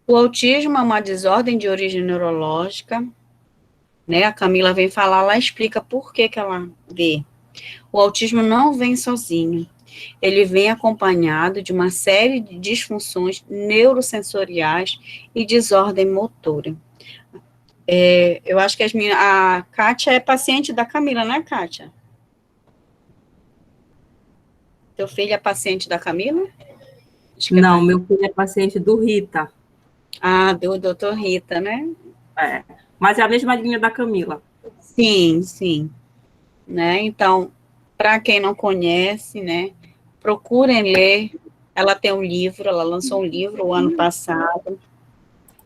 Speaker 1: O autismo é uma desordem de origem neurológica, né? A Camila vem falar, ela explica por que ela vê. O autismo não vem sozinho. Ele vem acompanhado de uma série de disfunções neurosensoriais e desordem motora. Eu acho que a Kátia é paciente da Camila, né, Kátia? Teu filho é paciente da Camila?
Speaker 6: Não, meu filho é paciente do Rita.
Speaker 1: Ah, do doutor Rita, né?
Speaker 6: Mas é a mesma linha da Camila.
Speaker 1: Sim, sim. Né? Então, para quem não conhece, né, procurem ler. Ela tem um livro, ela lançou um livro o ano passado.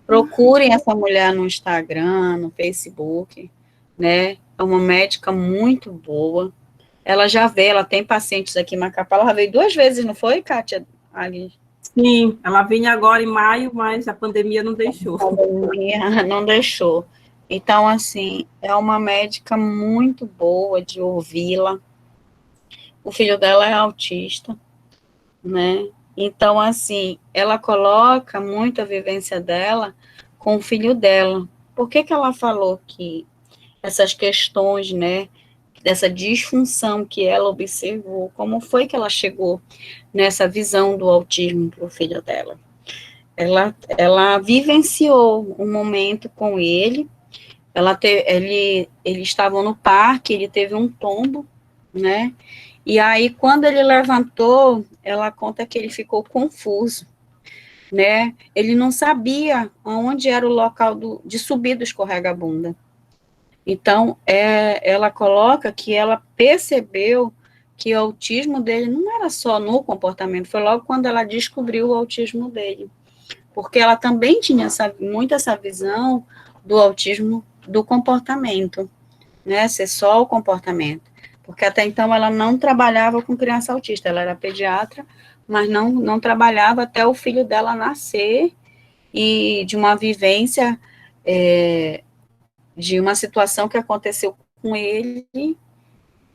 Speaker 1: Procurem essa mulher no Instagram, no Facebook, né? É uma médica muito boa. Ela já veio, ela tem pacientes aqui em Macapá. Ela já veio 2 vezes, não foi, Kátia? Ali.
Speaker 6: Sim, ela vinha agora em maio, mas a pandemia não deixou.
Speaker 1: A pandemia não deixou. Então, assim, é uma médica muito boa de ouvi-la. O filho dela é autista, né? Então, assim, ela coloca muito a vivência dela com o filho dela. Por que ela falou que essas questões, né, dessa disfunção que ela observou, como foi que ela chegou nessa visão do autismo para o filho dela? Ela vivenciou um momento com ele, eles estavam no parque, ele teve um tombo, né? E aí, quando ele levantou, ela conta que ele ficou confuso, né? Ele não sabia onde era o local de subir do escorrega-bunda. Então, ela coloca que ela percebeu que o autismo dele não era só no comportamento, foi logo quando ela descobriu o autismo dele. Porque ela também tinha muito essa visão do autismo do comportamento, né? Ser só o comportamento. Porque até então ela não trabalhava com criança autista, ela era pediatra, mas não trabalhava até o filho dela nascer e de uma vivência, de uma situação que aconteceu com ele,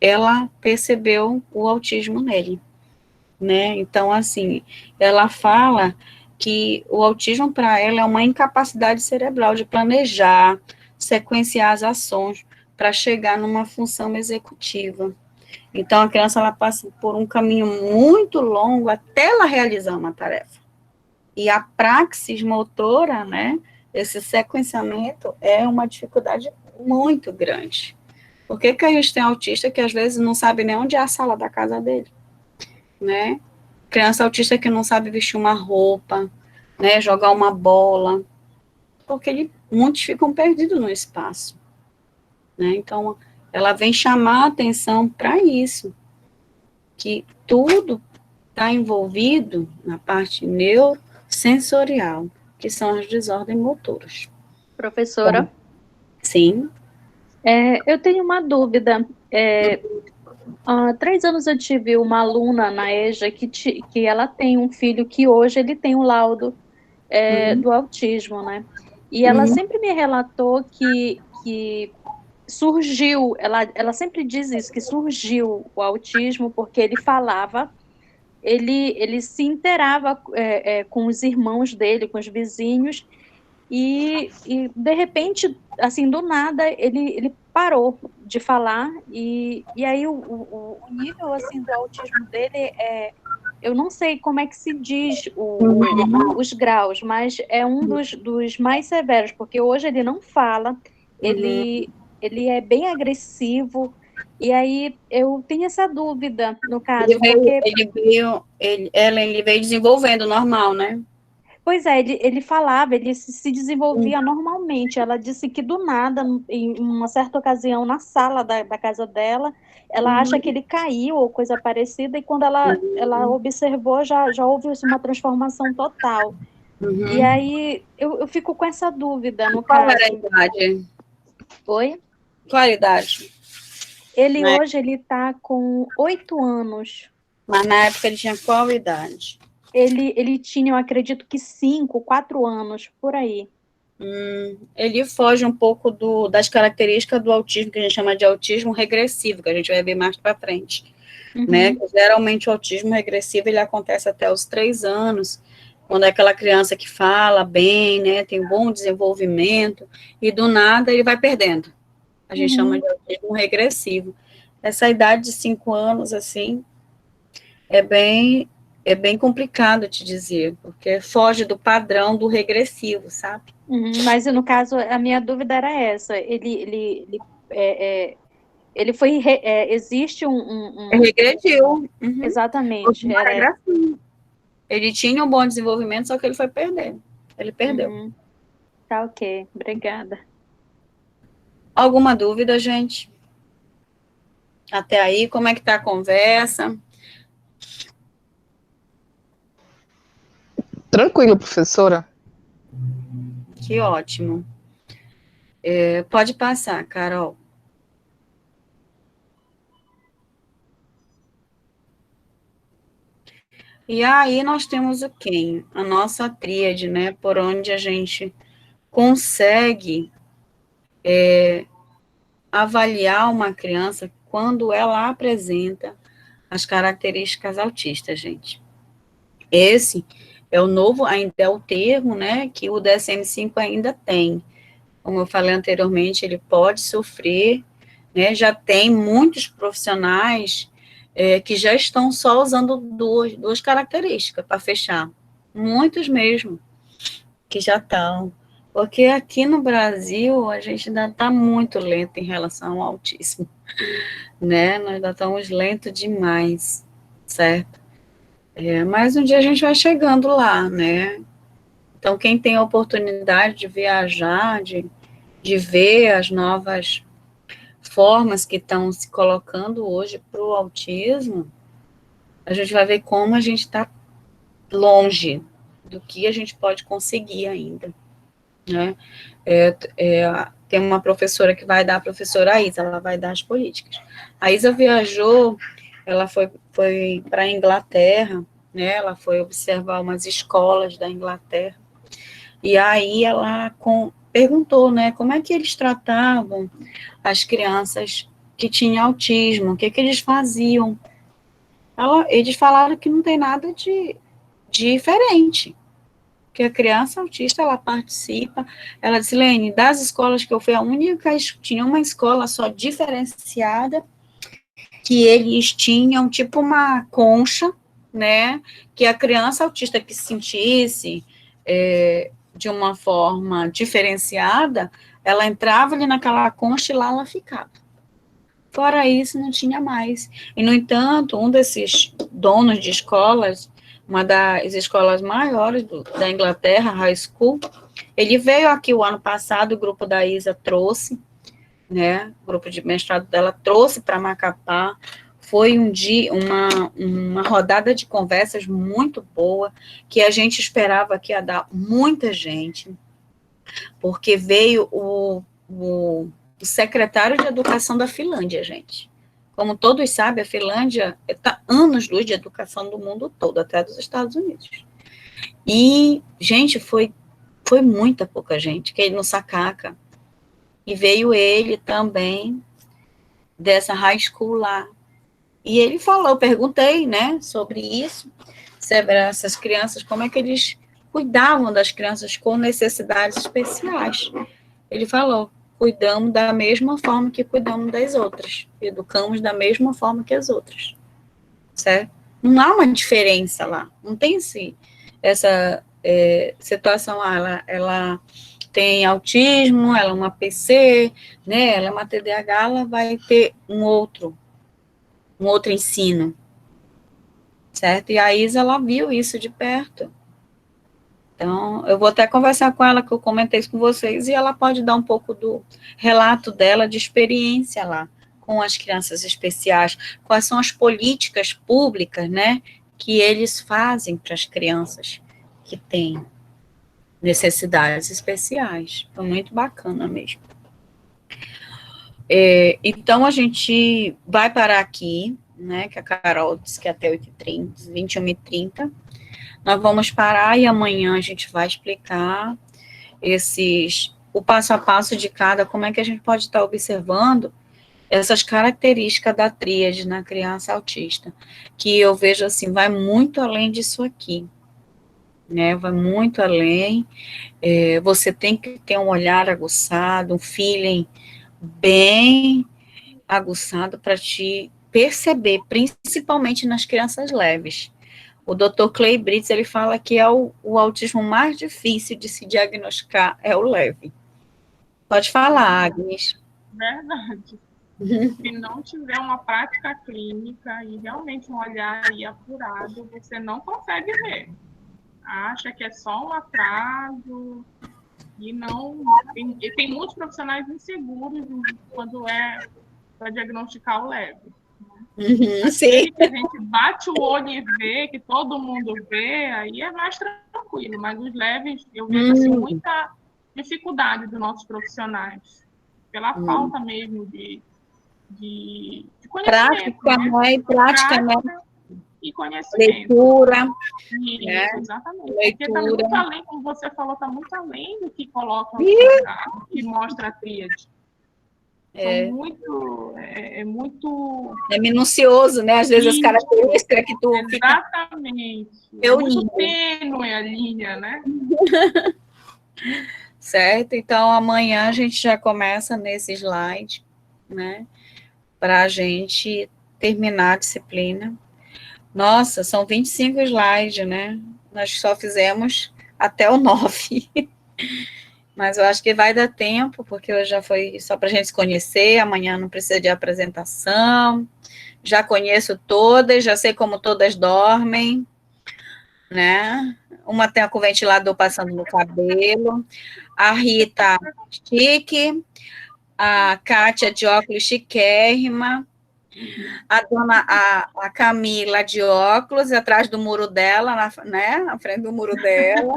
Speaker 1: ela percebeu o autismo nele, né? Então, assim, ela fala que o autismo para ela é uma incapacidade cerebral de planejar, sequenciar as ações para chegar numa função executiva. Então, a criança ela passa por um caminho muito longo até ela realizar uma tarefa. E a praxis motora, né, esse sequenciamento é uma dificuldade muito grande. Por que a gente tem autista que às vezes não sabe nem onde é a sala da casa dele, né? Criança autista que não sabe vestir uma roupa, né, jogar uma bola, porque muitos ficam perdidos no espaço, né? Então, ela vem chamar a atenção para isso, que tudo está envolvido na parte neurosensorial, que são as desordens motoras.
Speaker 8: Professora?
Speaker 1: Sim.
Speaker 8: Eu tenho uma dúvida. Há 3 anos eu tive uma aluna na EJA que ela tem um filho que hoje ele tem um laudo do autismo, né? E ela sempre me relatou que surgiu, ela sempre diz isso, que surgiu o autismo porque ele falava, ele se inteirava com os irmãos dele, com os vizinhos, e de repente, assim, do nada, ele parou de falar, e aí o nível, assim, do autismo dele eu não sei como é que se diz os graus, mas é um dos mais severos, porque hoje ele não fala, ele é bem agressivo, e aí eu tenho essa dúvida, no caso,
Speaker 1: ele veio desenvolvendo normal, né?
Speaker 8: Pois é, ele falava, ele se desenvolvia normalmente. Ela disse que do nada, em uma certa ocasião, na sala da casa dela, ela acha que ele caiu ou coisa parecida, e quando ela observou, já houve uma transformação total. E aí eu fico com essa dúvida, no
Speaker 1: Qual
Speaker 8: caso.
Speaker 1: era a idade?
Speaker 8: Oi?
Speaker 1: Qual a idade?
Speaker 8: Ele hoje ele está com 8 anos.
Speaker 1: Mas na época ele tinha qual idade?
Speaker 8: Ele tinha, eu acredito que 5, 4 anos, por aí.
Speaker 1: Ele foge um pouco das características do autismo, que a gente chama de autismo regressivo, que a gente vai ver mais para frente, né? Geralmente o autismo regressivo, ele acontece até os 3 anos, quando é aquela criança que fala bem, né, tem um bom desenvolvimento, e do nada ele vai perdendo. A gente chama de autismo regressivo. Essa idade de 5 anos, assim, é bem complicado te dizer, porque foge do padrão do regressivo, sabe?
Speaker 8: Mas, no caso, a minha dúvida era essa. Ele foi... existe
Speaker 1: regrediu.
Speaker 8: Exatamente.
Speaker 1: Ele tinha um bom desenvolvimento, só que ele foi perdendo. Ele perdeu.
Speaker 8: Tá, ok. Obrigada.
Speaker 1: Alguma dúvida, gente? Até aí, como é que tá a conversa?
Speaker 2: Tranquilo, professora.
Speaker 1: Que ótimo. Pode passar, Carol. E aí nós temos o quê? A nossa tríade, né? Por onde a gente consegue avaliar uma criança quando ela apresenta as características autistas, gente. Esse é o novo, ainda é o termo, né, que o DSM-5 ainda tem. Como eu falei anteriormente, ele pode sofrer, né, já tem muitos profissionais que já estão só usando duas características para fechar. Muitos mesmo, que já estão. Porque aqui no Brasil, a gente ainda está muito lento em relação ao autismo, né, nós ainda estamos lentos demais, certo? Mas um dia a gente vai chegando lá, né? Então, quem tem a oportunidade de viajar, de ver as novas formas que estão se colocando hoje para o autismo, a gente vai ver como a gente está longe do que a gente pode conseguir ainda, né? Tem uma professora que vai dar, a professora Isa, ela vai dar as políticas. A Isa viajou, ela foi para a Inglaterra, né? Ela foi observar umas escolas da Inglaterra, e aí ela perguntou, né, como é que eles tratavam as crianças que tinham autismo, o que eles faziam. Eles falaram que não tem nada de diferente, que a criança autista, ela participa. Ela disse, Lene, das escolas que eu fui, a única, tinha uma escola só diferenciada, que eles tinham tipo uma concha, né, que a criança autista que se sentisse de uma forma diferenciada, ela entrava ali naquela concha e lá ela ficava. Fora isso, não tinha mais. E, no entanto, um desses donos de escolas, uma das escolas maiores da Inglaterra, High School, ele veio aqui o ano passado, o grupo da Isa trouxe, né, o grupo de mestrado dela trouxe para Macapá. Foi uma rodada de conversas muito boa, que a gente esperava que ia dar muita gente, porque veio o secretário de Educação da Finlândia, gente. Como todos sabem, a Finlândia está anos-luz de educação do mundo todo, até dos Estados Unidos. E, gente, foi muita pouca gente, que ele no Sakaka. E veio ele também, dessa high school lá. E ele falou, eu perguntei, né, sobre isso, sobre essas crianças, como é que eles cuidavam das crianças com necessidades especiais. Ele falou, cuidamos da mesma forma que cuidamos das outras, educamos da mesma forma que as outras, certo? Não há uma diferença lá, não tem essa situação, ela tem autismo, ela é uma PC, né, ela é uma TDAH, ela vai ter um outro ensino, certo? E a Isa, ela viu isso de perto. Então, eu vou até conversar com ela, que eu comentei isso com vocês, e ela pode dar um pouco do relato dela, de experiência lá, com as crianças especiais, quais são as políticas públicas, né, que eles fazem para as crianças que têm necessidades especiais. Foi muito bacana mesmo. Então, a gente vai parar aqui, né, que a Carol disse que até 8h30, 21h30, nós vamos parar e amanhã a gente vai explicar o passo a passo de cada, como é que a gente pode estar observando essas características da tríade na criança autista, que eu vejo assim, vai muito além disso aqui, né, vai muito além, você tem que ter um olhar aguçado, um feeling bem aguçado para te perceber, principalmente nas crianças leves. O Dr. Clay Brits, ele fala que é o autismo mais difícil de se diagnosticar, é o leve. Pode falar, Agnes.
Speaker 3: Verdade. Se não tiver uma prática clínica e realmente um olhar aí apurado, você não consegue ver. Acha que é só um atraso e não... Tem muitos profissionais inseguros quando é para diagnosticar o leve.
Speaker 1: Sim.
Speaker 3: Que a gente bate o olho e vê, que todo mundo vê, aí é mais tranquilo, mas os leves, eu vejo assim, muita dificuldade dos nossos profissionais, pela falta mesmo de conhecimento.
Speaker 1: Prática, né? Prática, né?
Speaker 3: E conhecimento.
Speaker 1: Leitura.
Speaker 3: Isso,
Speaker 1: né?
Speaker 3: exatamente.
Speaker 1: Leitura.
Speaker 3: Porque está muito além, como você falou, está muito além do que coloca que mostra a tríade. É muito...
Speaker 1: É minucioso, né? Às vezes as características que tu fica...
Speaker 3: Exatamente. É muito tênue a linha, né?
Speaker 1: Certo? Então, amanhã a gente já começa nesse slide, né? Para a gente terminar a disciplina. Nossa, são 25 slides, né? Nós só fizemos até o 9. Mas eu acho que vai dar tempo, porque hoje já foi só para a gente se conhecer, amanhã não precisa de apresentação, já conheço todas, já sei como todas dormem, né? Uma tem com o ventilador passando no cabelo, a Rita chique, a Kátia de óculos chiquérrima, a Camila de óculos, atrás do muro dela, né, na frente do muro dela,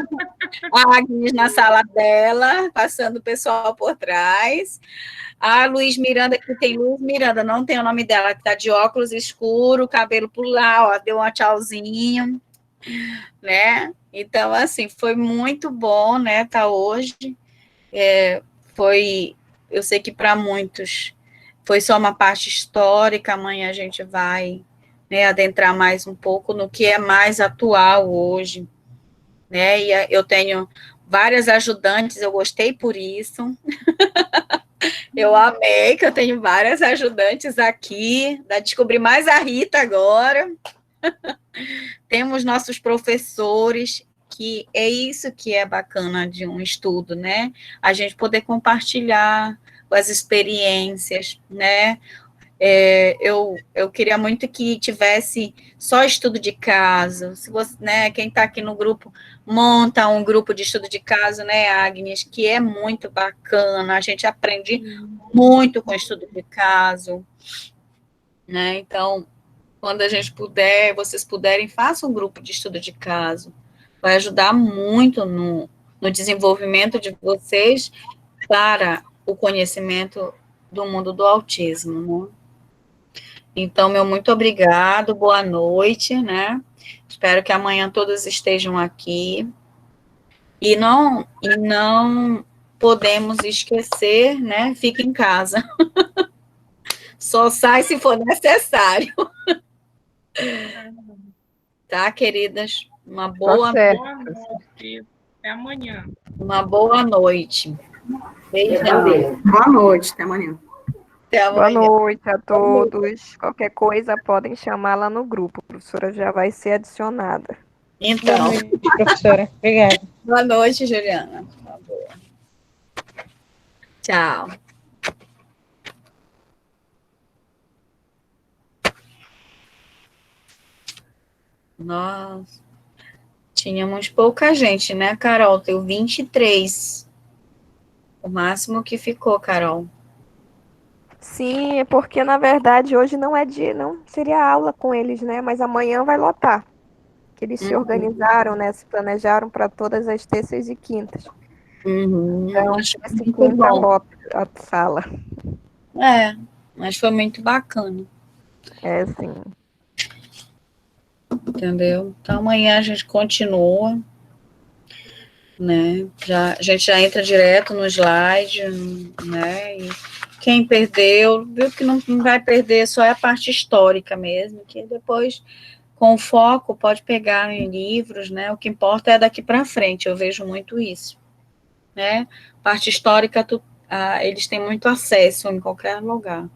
Speaker 1: a Agnes na sala dela, passando o pessoal por trás, a Luiz Miranda, que tem Luiz Miranda, não tem o nome dela, que está de óculos escuro, cabelo por lá, ó, deu um tchauzinho, né, então, assim, foi muito bom, né, tá hoje, eu sei que para muitos foi só uma parte histórica, amanhã a gente vai, né, adentrar mais um pouco no que é mais atual hoje, né, e eu tenho várias ajudantes, eu gostei por isso, eu amei que eu tenho várias ajudantes aqui, descobri mais a Rita agora, temos nossos professores, que é isso que é bacana de um estudo, né, a gente poder compartilhar as experiências, né, eu queria muito que tivesse só estudo de caso, se você, né, quem está aqui no grupo, monta um grupo de estudo de caso, né, Agnes, que é muito bacana, a gente aprende muito com estudo de caso, né, então, quando a gente puder, vocês puderem, façam um grupo de estudo de caso, vai ajudar muito no desenvolvimento de vocês para o conhecimento do mundo do autismo, né? Então, meu muito obrigado, boa noite, né? Espero que amanhã todos estejam aqui. E não podemos esquecer, né? Fique em casa. Só sai se for necessário. Tá, queridas? Uma boa
Speaker 3: noite. Até amanhã.
Speaker 1: Uma boa noite. Beijão.
Speaker 7: Boa noite, até amanhã.
Speaker 1: Até
Speaker 4: Boa
Speaker 1: amanhã.
Speaker 4: noite a todos. Qualquer coisa podem chamar lá no grupo. A professora já vai ser adicionada.
Speaker 1: Então.
Speaker 9: Boa noite, professora. Obrigada.
Speaker 1: Boa noite, Juliana. Tchau. Nós tínhamos pouca gente, né, Carol? Deu 23. O máximo que ficou, Carol.
Speaker 4: Sim, é porque na verdade hoje não é dia, não seria aula com eles, né? Mas amanhã vai lotar. Que eles se organizaram, né? Se planejaram para todas as terças e quintas. Então,
Speaker 1: Acho
Speaker 4: esse
Speaker 1: muito
Speaker 4: quinta
Speaker 1: bom.
Speaker 4: lota a sala.
Speaker 1: É, mas foi muito bacana.
Speaker 4: É, sim.
Speaker 1: Entendeu? Então amanhã a gente continua, né? A gente já entra direto no slide, né? E quem perdeu, viu que não vai perder, só é a parte histórica mesmo, que depois, com foco, pode pegar em livros, né? O que importa é daqui para frente, eu vejo muito isso, né? Parte histórica, eles têm muito acesso em qualquer lugar.